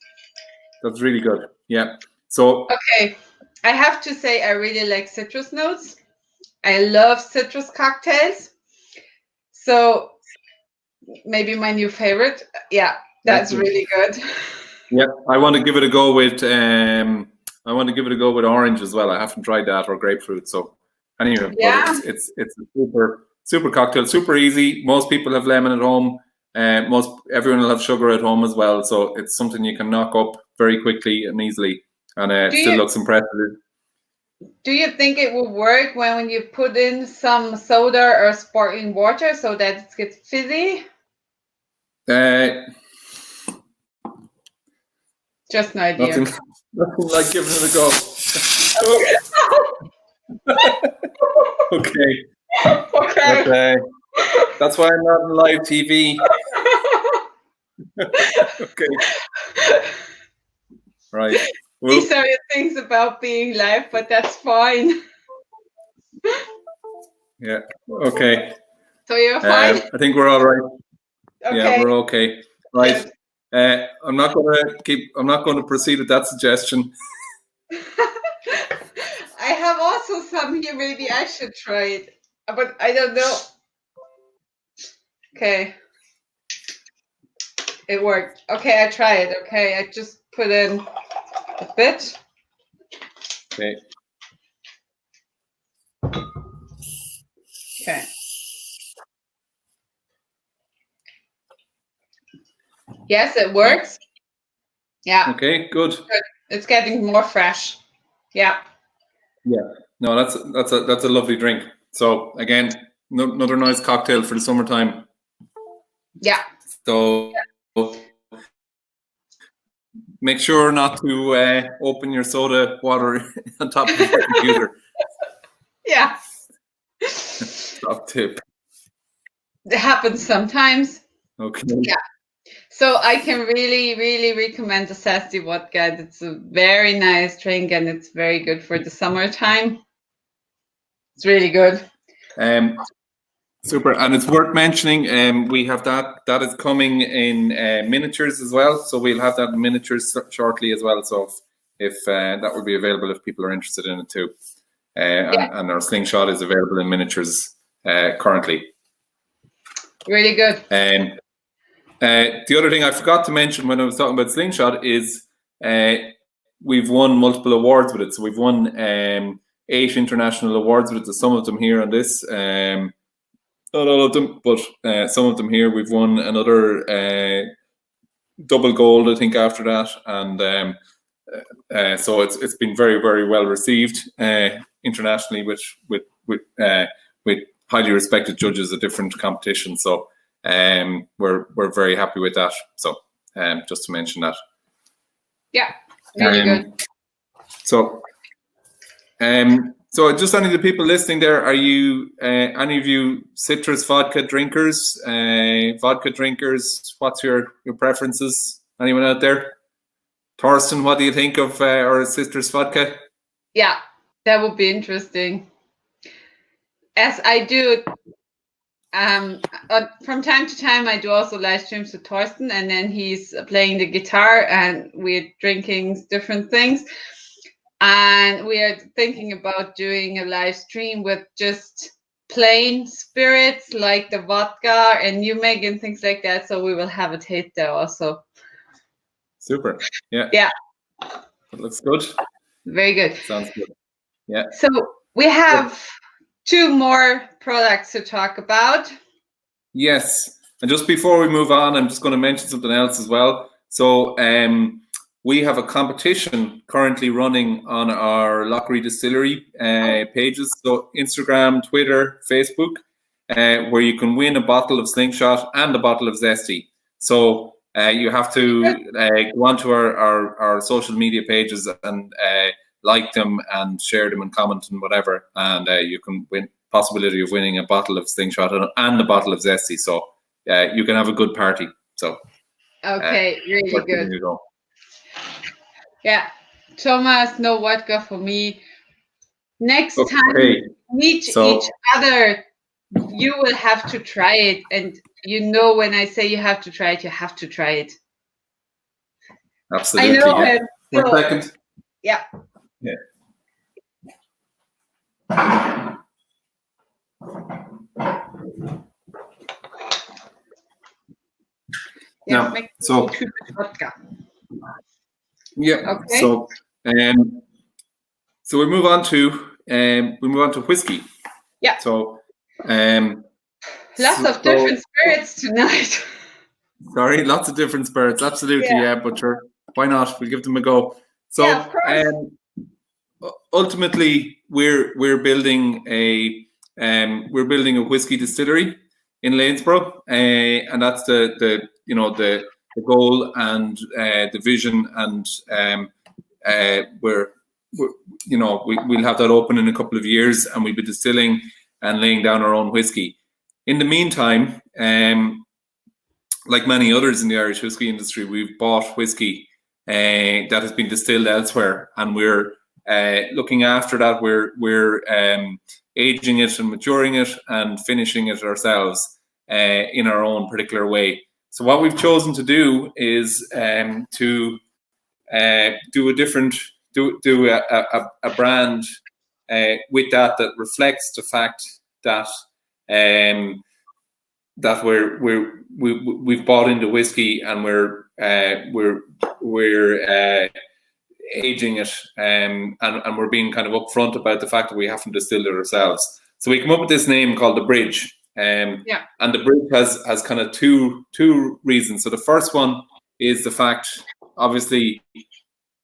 That's really good. Yeah. So okay, I have to say I really like citrus notes. I love citrus cocktails. So maybe my new favorite. Yeah, that's really good. Yeah, I want to give it a go with orange as well. I haven't tried that, or grapefruit. So anyway, but it's a super cocktail, super easy. Most people have lemon at home. Everyone will have sugar at home as well. So it's something you can knock up very quickly and easily, and it still looks impressive. Do you think it will work when you put in some soda or sparkling water so that it gets fizzy? Just an idea. Nothing like giving it a go. Okay. Okay. That's why I'm not on live TV. Okay. Right. Well, these are your things about being live, but that's fine. Yeah. Okay. So you're fine? I think we're all right. Okay. Yeah, we're okay. Right. I'm not going to proceed with that suggestion. I have also some here. Maybe I should try it, but I don't know. Okay. It worked. Okay, I try it. Okay, I just put in a bit. Okay. Okay. Yes, it works. Yeah. Okay, good. It's getting more fresh. Yeah. Yeah. No, that's a lovely drink. So again, another nice cocktail for the summertime. Yeah. So make sure not to open your soda water on top of your computer. Yeah. Top tip. It happens sometimes. Okay. Yeah. So I can really, really recommend the Zesty Vodka. It's a very nice drink and it's very good for the summertime. It's really good. Super, and it's worth mentioning. We have that is coming in miniatures as well. So we'll have that in miniatures shortly as well. So if that will be available if people are interested in it too. And our Sling Shot is available in miniatures currently. Really good. The other thing I forgot to mention when I was talking about Sling Shot is we've won multiple awards with it. So we've won 8 international awards with it. So some of them here on this, not all of them, but some of them here. We've won another double gold, I think, after that, and so it's been very, very well received internationally with highly respected judges at different competitions. So we're very happy with that. So just to mention that. Yeah, really good. So just any of the people listening there, are you any of you citrus vodka drinkers? What's your preferences? Anyone out there? Thorsten, what do you think of our citrus vodka? Yeah, that would be interesting. As I do, from time to time, I do also live streams with Thorsten, and then he's playing the guitar, and we're drinking different things. And we are thinking about doing a live stream with just plain spirits like the vodka and Numeg and things like that. So we will have a taste there also. Super. Yeah. Yeah. That looks good. Very good. Sounds good. Yeah. So we have 2 more products to talk about. Yes. And just before we move on, I'm just going to mention something else as well. So we have a competition currently running on our Lough Ree Distillery pages. So Instagram, Twitter, Facebook, where you can win a bottle of Sling Shot and a bottle of Zesty. So you have to go onto our social media pages and like them and share them and comment and whatever. And you can win possibility of winning a bottle of Sling Shot and a bottle of Zesty. So you can have a good party. So okay, really good. Yeah, Thomas, no vodka for me. Next time we meet each other, you will have to try it. And you know, when I say you have to try it, you have to try it. Absolutely. I know him. So, 1 second. Yeah. Yeah. Yeah. So. Vodka. Yeah. Okay. So we move on to whiskey. Yeah. So lots of different spirits tonight. Sorry, lots of different spirits. Absolutely, yeah. But sure, why not? We'll give them a go. So yeah, of course. Ultimately, we're building a whiskey distillery in Lanesborough, and that's the goal and the vision, and we'll have that open in a couple of years, and we'll be distilling and laying down our own whiskey. In the meantime, like many others in the Irish whiskey industry, we've bought whiskey that has been distilled elsewhere, and we're looking after that. We're aging it and maturing it and finishing it ourselves in our own particular way. So what we've chosen to do is to do a brand with that reflects the fact that that we've bought into whiskey and we're aging it and we're being kind of upfront about the fact that we haven't distilled it ourselves. So we come up with this name called the Bridge. And the Bridge has kind of two reasons. So the first one is the fact, obviously,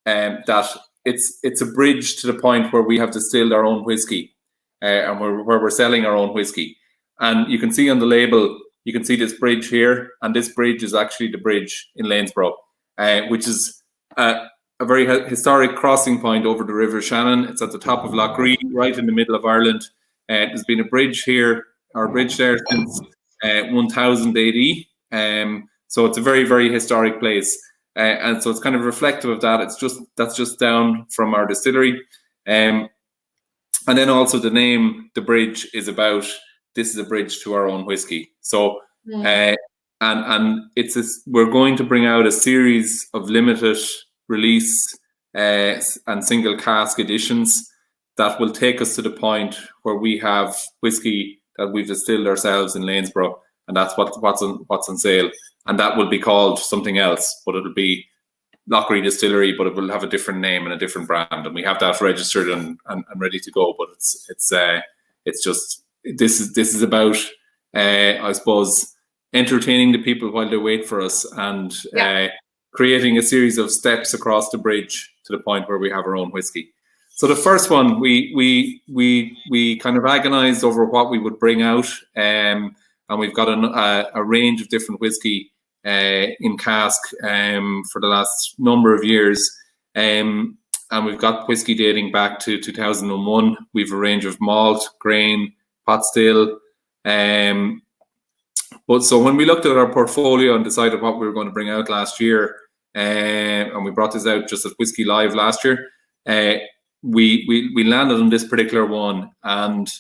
that it's a bridge to the point where we have distilled our own whiskey, and where we're selling our own whiskey. And you can see on the label, you can see this bridge here, and this bridge is actually the bridge in Lanesborough, which is a very historic crossing point over the River Shannon. It's at the top of Lough Ree, right in the middle of Ireland. There's been a bridge here, or a bridge there, since 1000 AD. So it's a very, very historic place. And so it's kind of reflective of that. That's just down from our distillery. And then also the name, the Bridge, is about, this is a bridge to our own whiskey. So, and we're going to bring out a series of limited release and single cask editions that will take us to the point where we have whiskey that we've distilled ourselves in Lanesborough, and that's what's on sale. And that will be called something else, but it'll be Lough Ree Distillery, but it will have a different name and a different brand, and we have that registered and ready to go. But it's just this is about I suppose entertaining the people while they wait for us, and creating a series of steps across the bridge to the point where we have our own whiskey. So the first one, we kind of agonized over what we would bring out, and we've got a range of different whiskey in cask for the last number of years, and we've got whiskey dating back to 2001. We've a range of malt, grain, pot still. But so when we looked at our portfolio and decided what we were going to bring out last year, and we brought this out just at Whiskey Live last year, we landed on this particular one, and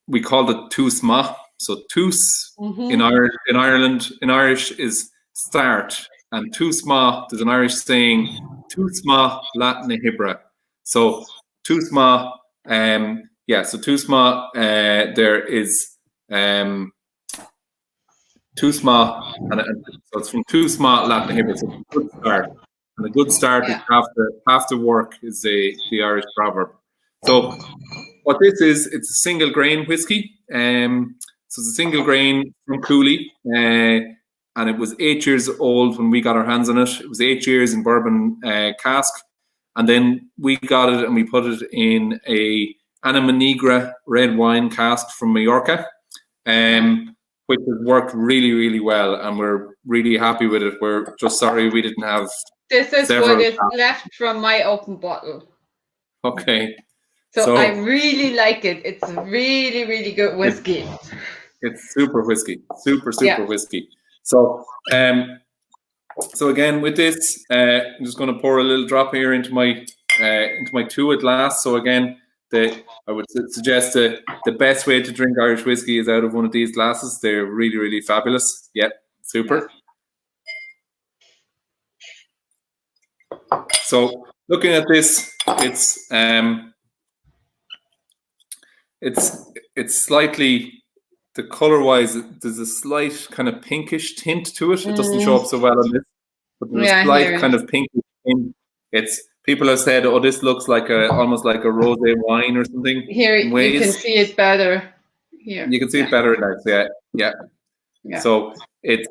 we called it Diesmal. So Tus in Ireland, in Irish, is start, and Diesmal, there's an Irish saying, Diesmal Latin Hibra. So Diesmal, so Diesmal, there is Diesmal, and so it's from Diesmal Latin Hibra. So it's a good start. And a good start is after work is the Irish proverb. So what this is, it's a single grain whiskey. So it's a single grain from Cooley, and it was 8 years old when we got our hands on it. It was 8 years in bourbon cask, and then we got it and we put it in a Anima Negra red wine cask from Mallorca, which has worked really, really well, and we're really happy with it. We're just sorry we didn't have. This is what is left from my open bottle. Okay. So I really like it. It's really, really good whiskey. It's super whiskey, super whiskey. So, so again with this, I'm just going to pour a little drop here into my two glass. So again, I would suggest the best way to drink Irish whiskey is out of one of these glasses. They're really, really fabulous. Yeah, super. So looking at this, it's slightly, the color wise, there's a slight kind of pinkish tint to it. It doesn't show up so well on this, but there's a slight kind of pinkish tint. People have said, oh, this looks like almost like a rosé wine or something. Here you can see it better. Here you can see it better in that. Yeah. So it's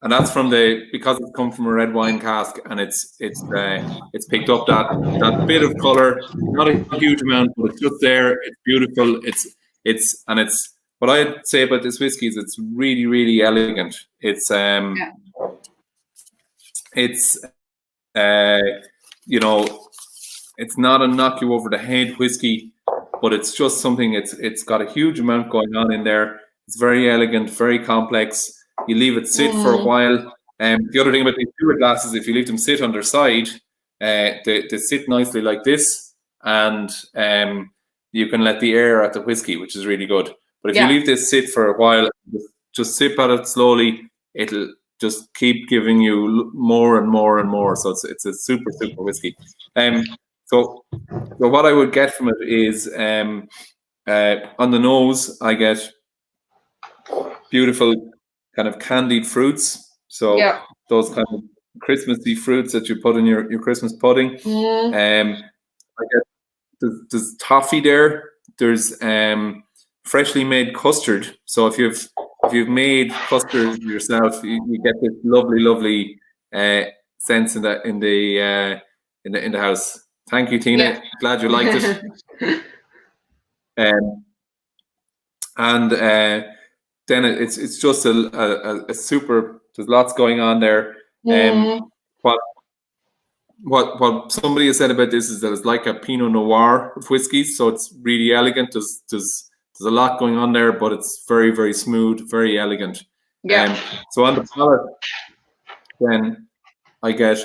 and that's because it's come from a red wine cask, and it's picked up that bit of color, not a huge amount, but it's just there. It's beautiful. It's what I'd say about this whiskey is it's really, really elegant. It's it's not a knock you over the head whiskey, but it's just something. It's got a huge amount going on in there. It's very elegant, very complex. You leave it sit for a while. The other thing about these two glasses, if you leave them sit on their side, they sit nicely like this, and you can let the air at the whiskey, which is really good. But if you leave this sit for a while, just sip at it slowly, it'll just keep giving you more and more and more. So it's a super, super whiskey. So what I would get from it is on the nose, I get beautiful kind of candied fruits. So those kind of Christmassy fruits that you put in your Christmas pudding. I get there's toffee there. There's freshly made custard. So if you've made custard yourself, you get this lovely sense in the house. Thank you, Tina. Yeah. Glad you liked it. Then it's just a super. There's lots going on there. What somebody has said about this is that it's like a Pinot Noir of whiskies, so it's really elegant. There's a lot going on there, but it's very, very smooth, very elegant. So on the palate, then I get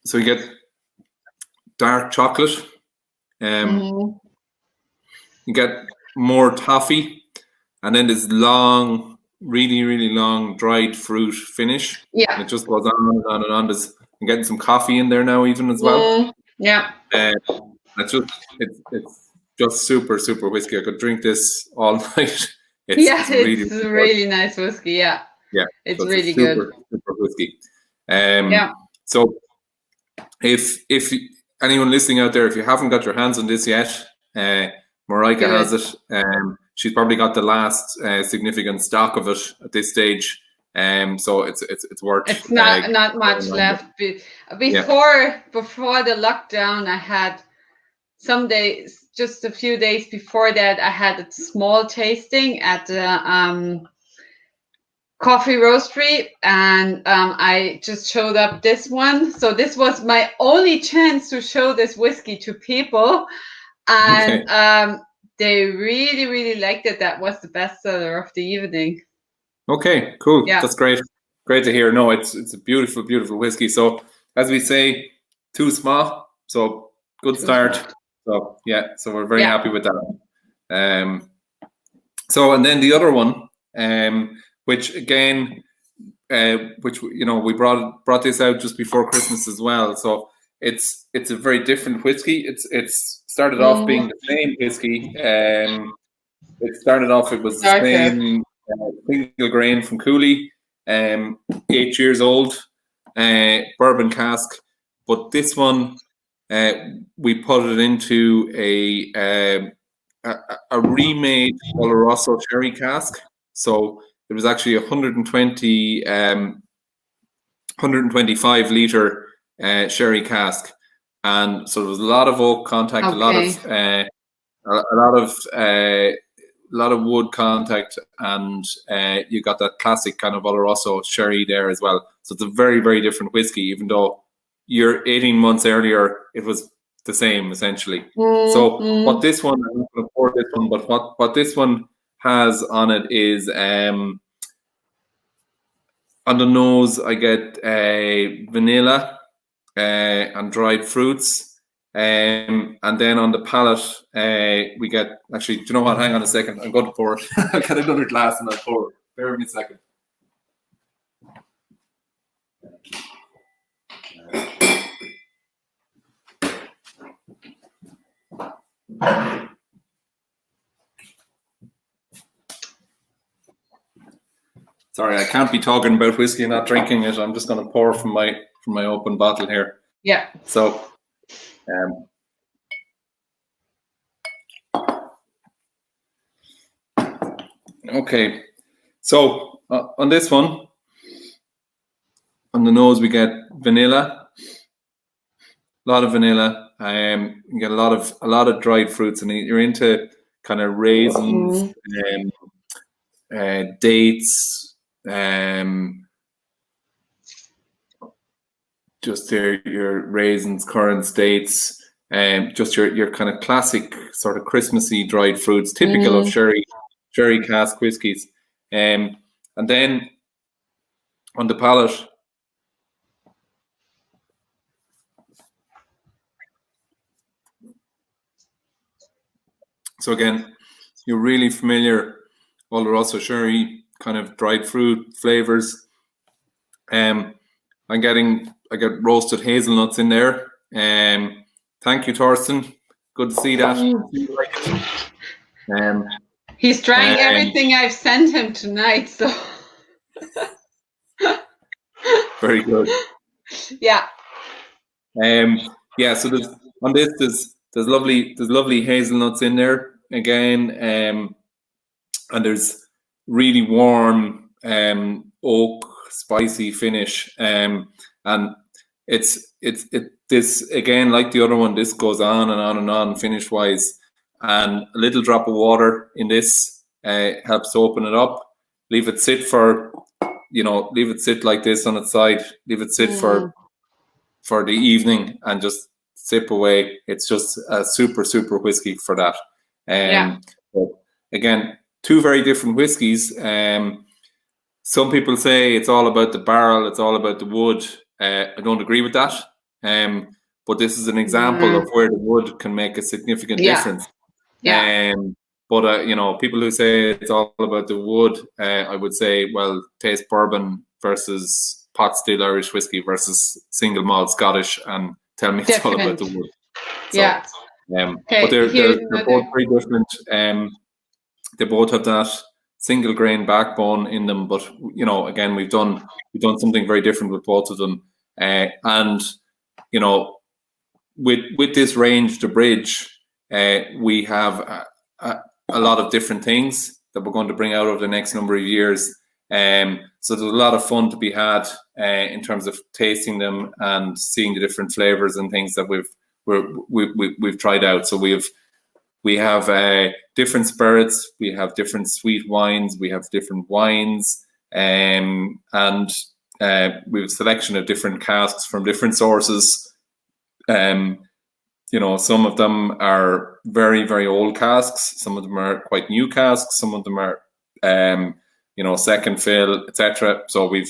so you get dark chocolate. You get more toffee, and then this long, really, really long dried fruit finish. And it just goes on and on and on. I'm getting some coffee in there now, even as well. It's just super, super whiskey. I could drink this all night. It's really nice whiskey. Yeah, it's really good. Super whiskey. So if anyone listening out there, if you haven't got your hands on this yet, Mareike has it. She's probably got the last significant stock of it at this stage. So it's worth. It's not much left. Before the lockdown, I had some days, just a few days before that, I had a small tasting at the coffee roastery, and I just showed up this one. So this was my only chance to show this whiskey to people, and they really, really liked it. That was the bestseller of the evening. Okay, cool. Yeah. That's great. Great to hear. No, it's a beautiful, beautiful whiskey. So as we say, Diesmal. So good start. So so we're very happy with that. So, and then the other one, which again, which we brought this out just before Christmas as well. So it's a very different whiskey. It's started off being the same whiskey. It started off, it was the same single grain from Cooley, 8 years old, bourbon cask. But this one, we put it into a remade Oloroso sherry cask. So it was actually 125 litre sherry cask, and so there was a lot of oak contact, a lot of wood contact, and you got that classic kind of Oloroso sherry there as well. So it's a very, very different whiskey, even though 18 months earlier it was the same essentially. So what this one, I'm not going to pour this one, but what this one has on it is on the nose I get vanilla and dried fruits, and then on the palate we get, actually, do you know what, hang on a second, I'm going to pour it. I'll get another glass and I'll pour it. Bear with me a second. Sorry, I can't be talking about whiskey and not drinking it. I'm just going to pour from my open bottle here. Yeah. So, okay. So on this one, on the nose we get vanilla, a lot of vanilla. You get a lot of dried fruits, and you're into kind of raisins, dates. Just your raisins, currants, dates, just your kind of classic sort of Christmassy dried fruits, typical of sherry cask whiskies, and then on the palate, so again, you're really familiar Oloroso sherry kind of dried fruit flavors. I get roasted hazelnuts in there. Thank you, Thorsten. Good to see that. He's trying everything I've sent him tonight, so very good. Yeah. Yeah. So there's lovely hazelnuts in there again, and there's really warm oak spicy finish, and it's this again, like the other one, this goes on and on and on finish wise, and a little drop of water in this helps to open it up. Leave it sit like this on its side, leave it sit for the evening, and just sip away. It's just a super whiskey for that. But again, two very different whiskies. Some people say it's all about the barrel, it's all about the wood. I don't agree with that. But this is an example of where the wood can make a significant difference. But people who say it's all about the wood, I would say, well, taste bourbon versus pot still Irish whiskey versus single malt Scottish, and tell me it's all about the wood. So, but they're both very different. They both have that single grain backbone in them, but again, we've done something very different with both of them. And with this range, the bridge, we have a lot of different things that we're going to bring out over the next number of years. So there's a lot of fun to be had in terms of tasting them and seeing the different flavors and things that we've tried out. So we have different spirits, we have different sweet wines, we have different wines, and we have a selection of different casks from different sources. Some of them are very, very old casks. Some of them are quite new casks. Some of them are, second fill, etc. So we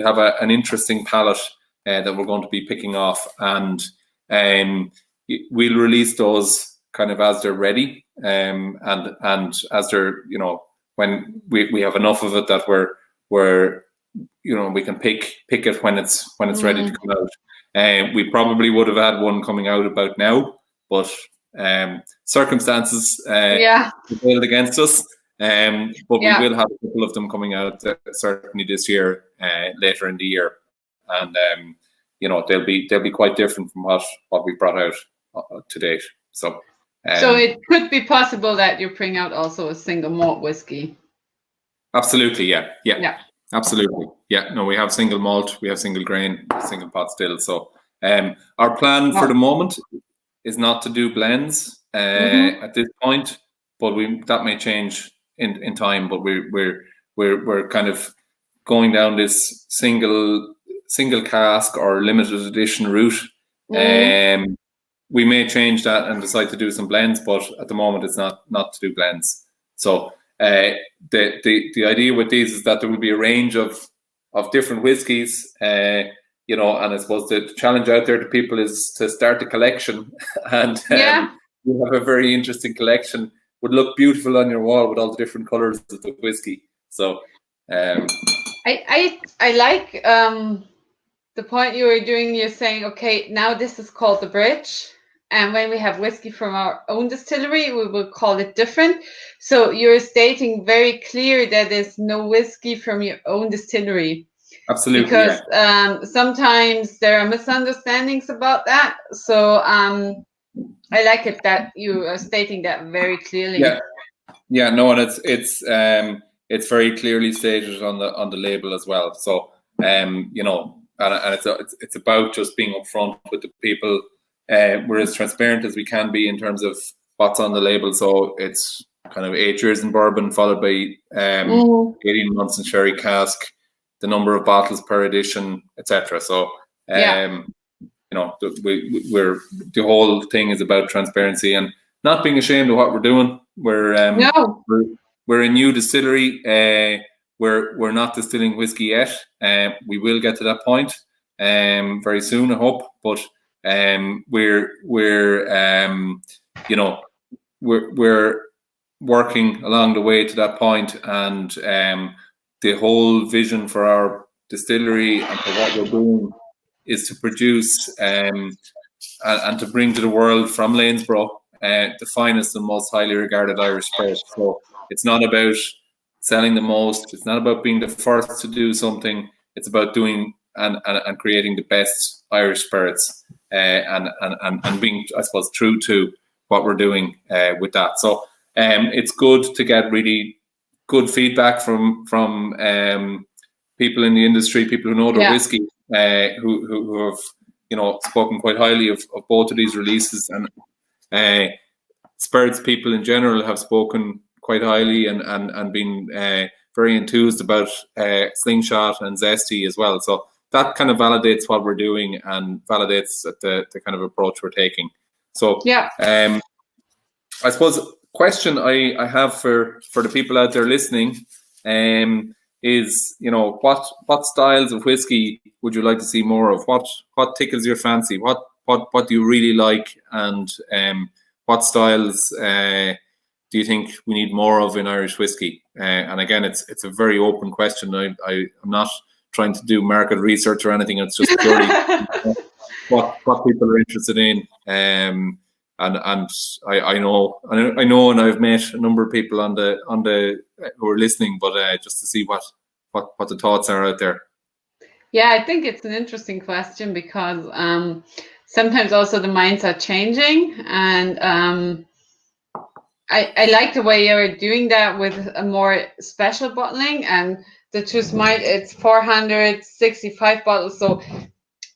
have an interesting palette that we're going to be picking off, and we'll release those kind of as they're ready, and as they're, when we have enough of it that we're we can pick it when it's ready to come out. We probably would have had one coming out about now, but circumstances prevailed against us. But we will have a couple of them coming out certainly this year, later in the year, and they'll be quite different from what we brought out to date. So it could be possible that you bring out also a single malt whiskey. Absolutely, yeah, absolutely, yeah. No, we have single malt, we have single grain, single pot still. So our plan for the moment is not to do blends at this point, but that may change in time. But we're kind of going down this single cask or limited edition route. We may change that and decide to do some blends, but at the moment it's not to do blends. So the idea with these is that there will be a range of different whiskies, and I suppose the challenge out there to people is to start a collection, and you have a very interesting collection. Would look beautiful on your wall with all the different colors of the whiskey. So I like the point you were doing. You're saying, okay, now this is called the bridge, and when we have whiskey from our own distillery, we will call it different. So you're stating very clear that there's no whiskey from your own distillery. Absolutely. Because sometimes there are misunderstandings about that. So I like it that you are stating that very clearly. Yeah. No, and it's very clearly stated on the label as well. So and it's about just being upfront with the people. We're as transparent as we can be in terms of what's on the label. So it's kind of 8 years in bourbon, followed by 18 months in sherry cask, the number of bottles per edition, etc. So the whole thing is about transparency and not being ashamed of what we're doing. We're a new distillery. We're not distilling whiskey yet. We will get to that point very soon, I hope. But we're working along the way to that point, and the whole vision for our distillery and for what we're doing is to produce and to bring to the world from Lanesborough the finest and most highly regarded Irish spirit. So it's not about selling the most. It's not about being the first to do something. It's about doing and creating the best Irish spirits and being, I suppose, true to what we're doing with that. So it's good to get really good feedback from people in the industry, people who know their whiskey, who have spoken quite highly of both of these releases, and spirits people in general have spoken quite highly and been very enthused about Sling Shot and Zesty as well. So that kind of validates what we're doing and validates the kind of approach we're taking. So I suppose question I have for the people out there listening is, what styles of whiskey would you like to see more of? What tickles your fancy? What do you really like? And what styles do you think we need more of in Irish whiskey? And again, it's a very open question. I'm not trying to do market research or anything. It's just purely what people are interested in. And I know, and I've met a number of people on the who are listening, but just to see what the thoughts are out there. Yeah, I think it's an interesting question because sometimes also the minds are changing, and I like the way you're doing that with a more special bottling. And the Choose Might, it's 465 bottles, so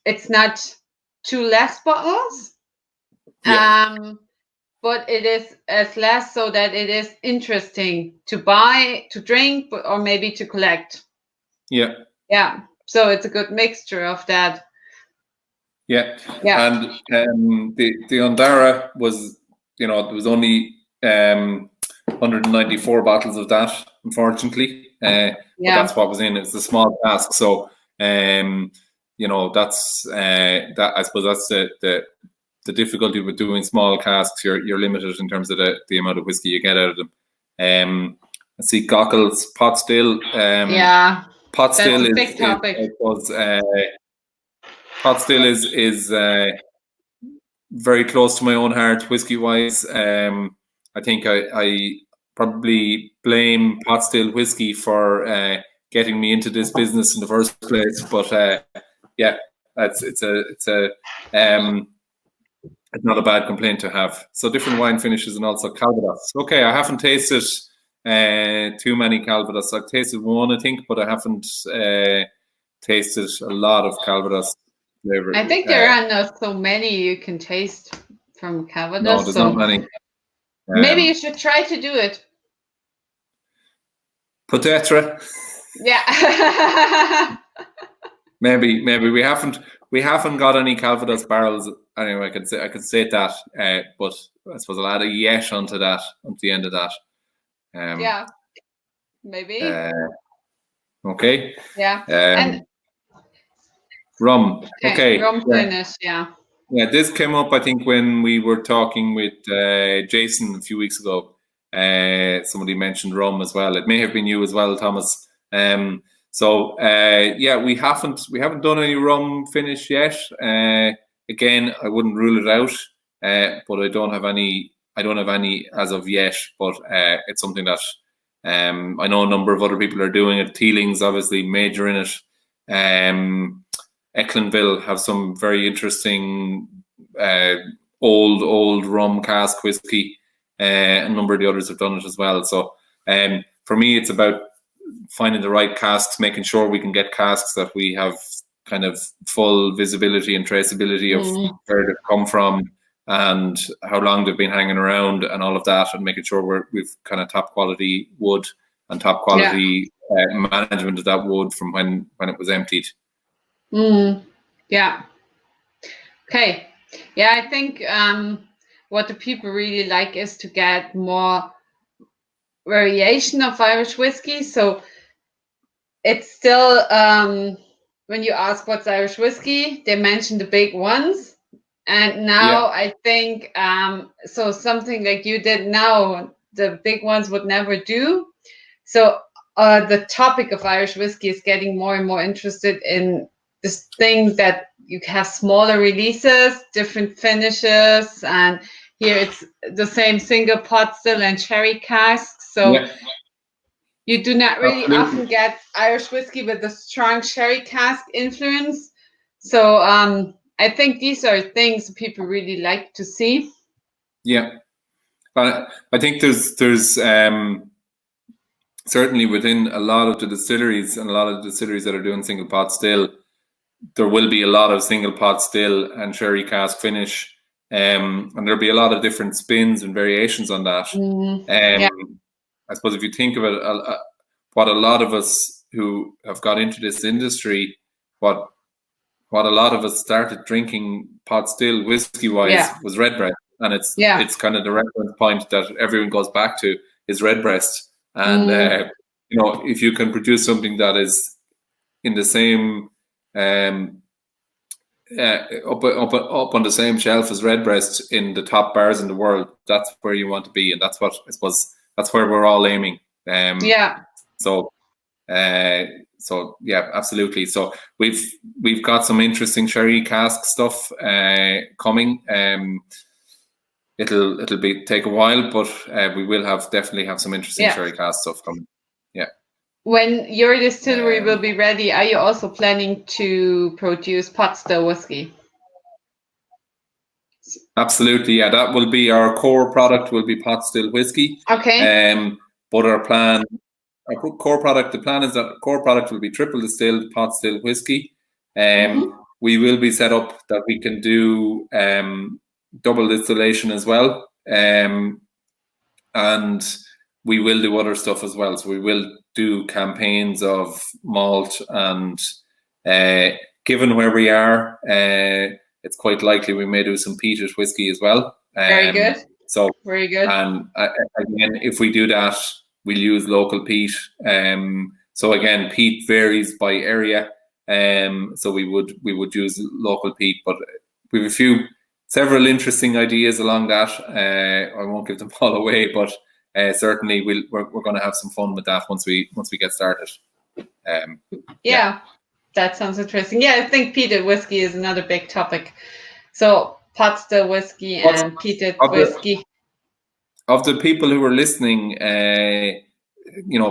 it's not two less bottles. But it is as less so that it is interesting to buy, to drink, or maybe to collect. Yeah. So it's a good mixture of that. Yeah. And the Ondara was, there was only 194 bottles of that, unfortunately. But that's what was in it. It's a small cask, so that's that. I suppose that's the the difficulty with doing small casks. You're limited in terms of the amount of whiskey you get out of them. I see Gockles, pot still. Pot still is a big topic. Pot still is very close to my own heart, whiskey wise. I think I probably blame pot still whiskey for getting me into this business in the first place. But it's not a bad complaint to have. So different wine finishes and also Calvados. Okay, I haven't tasted too many Calvados. I've tasted one, I think, but I haven't tasted a lot of Calvados flavor. I think there are not so many you can taste from Calvados. No, there's not many. Maybe you should try to do it. Peut-être. Yeah. maybe we haven't got any Calvados barrels. Anyway, I could say that, but I suppose I'll add a yet onto that, onto the end of that. Yeah, maybe. Okay. Yeah. And rum. Okay. Rum finish. Yeah. Yeah, this came up, I think, when we were talking with Jason a few weeks ago. Somebody mentioned rum as well. It may have been you as well, Thomas. We haven't done any rum finish yet. Again, I wouldn't rule it out, but I don't have any as of yet. But it's something that I know a number of other people are doing it. Teeling's obviously major in it. Ecklandville have some very interesting old rum cask whiskey. A number of the others have done it as well. So for me, it's about finding the right casks, making sure we can get casks that we have kind of full visibility and traceability of where they've come from and how long they've been hanging around and all of that, and making sure we've kind of top quality wood and top quality management of that wood from when it was emptied. Yeah. Okay. Yeah, I think what the people really like is to get more variation of Irish whiskey. So it's still, when you ask what's Irish whiskey, they mention the big ones. And now I think, so something like you did now, the big ones would never do. So the topic of Irish whiskey is getting more and more interested in this thing that you have smaller releases, different finishes, and here it's the same single pot still and sherry casks. So you do not really often get Irish whiskey with a strong sherry cask influence. So I think these are things people really like to see. Yeah, I think there's certainly within a lot of the distilleries and a lot of the distilleries that are doing single pot still, there will be a lot of single pot still and sherry cask finish, and there'll be a lot of different spins and variations on that. I suppose if you think of it, what a lot of us who have got into this industry, what a lot of us started drinking pot still whiskey wise was Redbreast, and it's kind of the reference point that everyone goes back to is Redbreast, and if you can produce something that is in the same up on the same shelf as Redbreast in the top bars in the world, that's where you want to be, and that's what I suppose that's where we're all aiming. So absolutely. So we've got some interesting sherry cask stuff coming. It'll take a while, but we will definitely have some interesting sherry cask stuff coming. Yeah. When your distillery will be ready, are you also planning to produce pot still whiskey? Absolutely, yeah. That will be our core product. Will be pot still whiskey. Okay. But the plan is that core product will be triple distilled pot still whiskey. We will be set up that we can do double distillation as well, and we will do other stuff as well. So we will do campaigns of malt, and given where we are, it's quite likely we may do some peated whiskey as well. Very good. So very good. And again, if we do that, we'll use local peat. So again, peat varies by area. So we would use local peat, but we have a few several interesting ideas along that. I won't give them all away, but certainly we're going to have some fun with that once we get started. Yeah, that sounds interesting. Yeah, I think peated whiskey is another big topic. So pot still whiskey and peated whiskey. Of the people who are listening,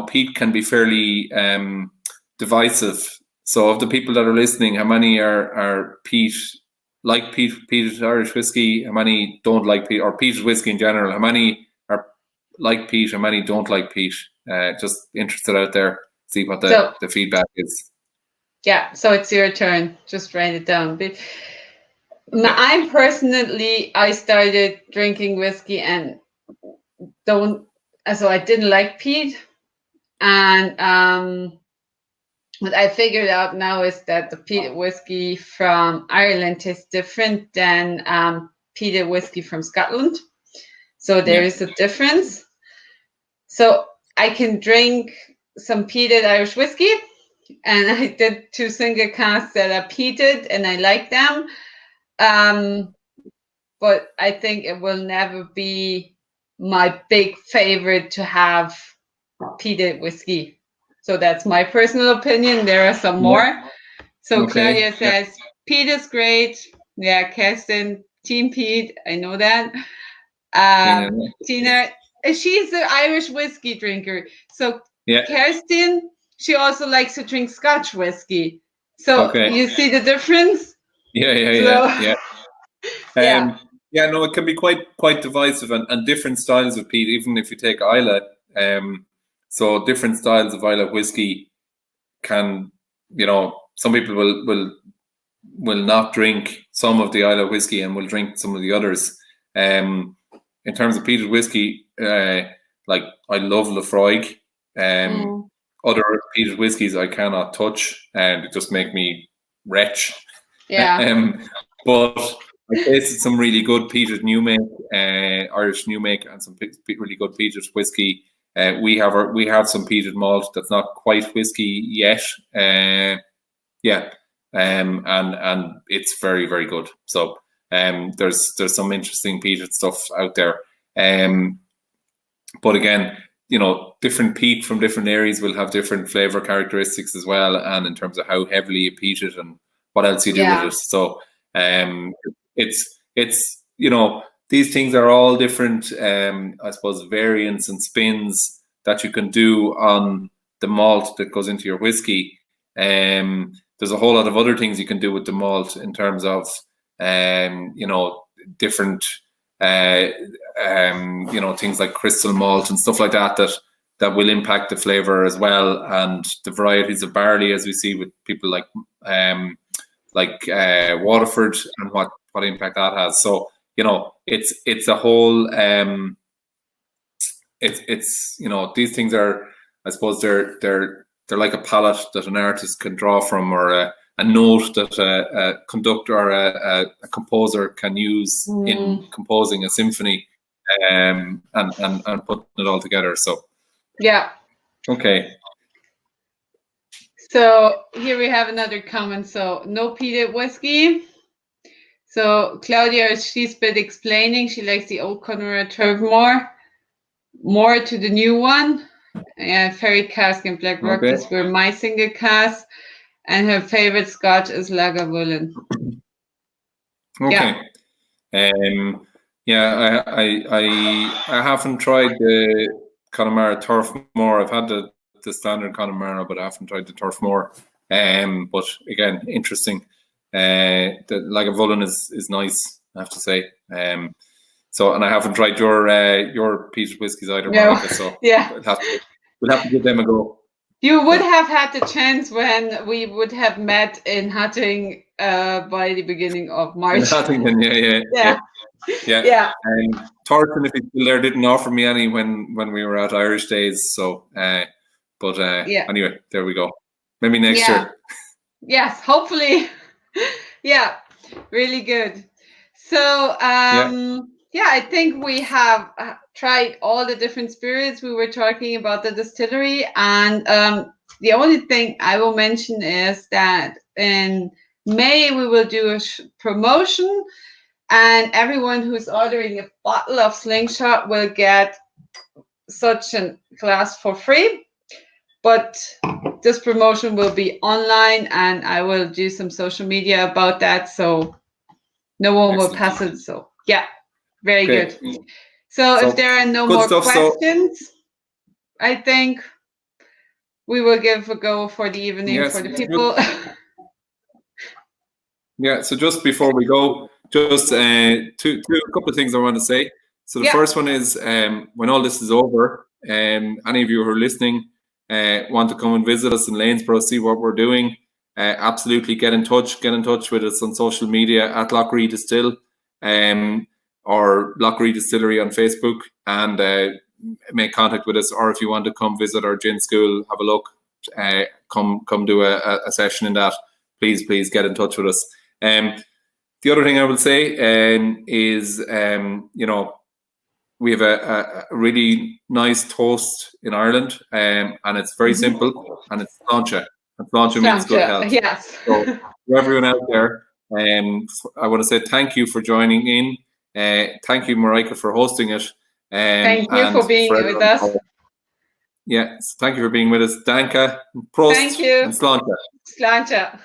peat can be fairly divisive. So of the people that are listening, how many are peat, like peated Irish whiskey? How many don't like peat, or peated whiskey in general? How many are like peat? How many don't like peat? Just interested out there. See what the feedback is. Yeah, so it's your turn. Just write it down. I personally, I started drinking whiskey and I didn't like peat. And what I figured out now is that the peated whiskey from Ireland tastes different than peated whiskey from Scotland. So there is a difference. So I can drink some peated Irish whiskey, and I did 2 single casks that are peated, and I like them. But I think it will never be my big favorite to have peated whiskey. So that's my personal opinion. There are some more. So Claudia says, peat is great. Yeah, Kirsten, Team Peat. I know that. Tina, she's an Irish whiskey drinker. So Kirsten, she also likes to drink Scotch whiskey. So you see the difference? Yeah. No, it can be quite divisive and different styles of peat. Even if you take Islay, so different styles of Islay whiskey can, some people will not drink some of the Islay whiskey and will drink some of the others. In terms of peated whiskey, like I love Freut. Other peated whiskies I cannot touch, and it just make me wretch. Yeah. But I tasted some really good peated new make, Irish new make, and some really good peated whiskey. We have some peated malt that's not quite whiskey yet. And it's very, very good. So there's some interesting peated stuff out there. But again, different peat from different areas will have different flavor characteristics as well, and in terms of how heavily you peat it and what else you do with it. So it's these things are all different, I suppose, variants and spins that you can do on the malt that goes into your whiskey. There's a whole lot of other things you can do with the malt in terms of different things like crystal malt and stuff like that will impact the flavor as well, and the varieties of barley, as we see with people like Waterford, and what impact that has. So it's a whole it's these things are, I suppose, they're like a palette that an artist can draw from, or a note that a conductor or a composer can use in composing a symphony, and putting it all together. So okay. So here we have another comment. So no peated whiskey. So Claudia, she's been explaining she likes the old Connemara Turf more to the new one. Ferry cask and Black Rock. These were my single casks, and her favorite Scotch is Lagavulin. Okay. I haven't tried the Connemara Turf more. I've had the standard Connemara, but I haven't tried the Turf more. But again, interesting. The Lagavulin is nice, I have to say. So, and I haven't tried your peated whiskies either, Mareike, so we'll have to give them a go. You would have had the chance when we would have met in Hatting by the beginning of March. In Hattington, yeah. Thornton, if he's still there, didn't offer me any when we were at Irish Days. So, anyway, there we go. Maybe next year. Yes, hopefully. Yeah, really good. So, I think we have tried all the different spirits. We were talking about the distillery, and the only thing I will mention is that in May we will do a promotion And everyone who's ordering a bottle of Sling Shot will get such a glass for free. But this promotion will be online, and I will do some social media about that, so no one will pass it. So yeah, very good. So if there are no more questions, I think we will give a go for the evening for the people. Yeah, so just before we go, just a couple of things I want to say. So the first one is, when all this is over, any of you who are listening want to come and visit us in Lanesborough, see what we're doing, absolutely get in touch with us on social media at Lough Ree Distill, or Lough Ree Distillery on Facebook, and make contact with us. Or if you want to come visit our gin school, have a look, come do a session in that, please get in touch with us. The other thing I would say is, we have a really nice toast in Ireland, and it's very simple, and it's sláinte. And sláinte means good health. Yes. So for everyone out there, I want to say thank you for joining in. Thank you, Mareike, for hosting it. Thank you for being with us. Yeah, thank you for being with us. Danke, prost, thank you. and sláinte. Sláinte.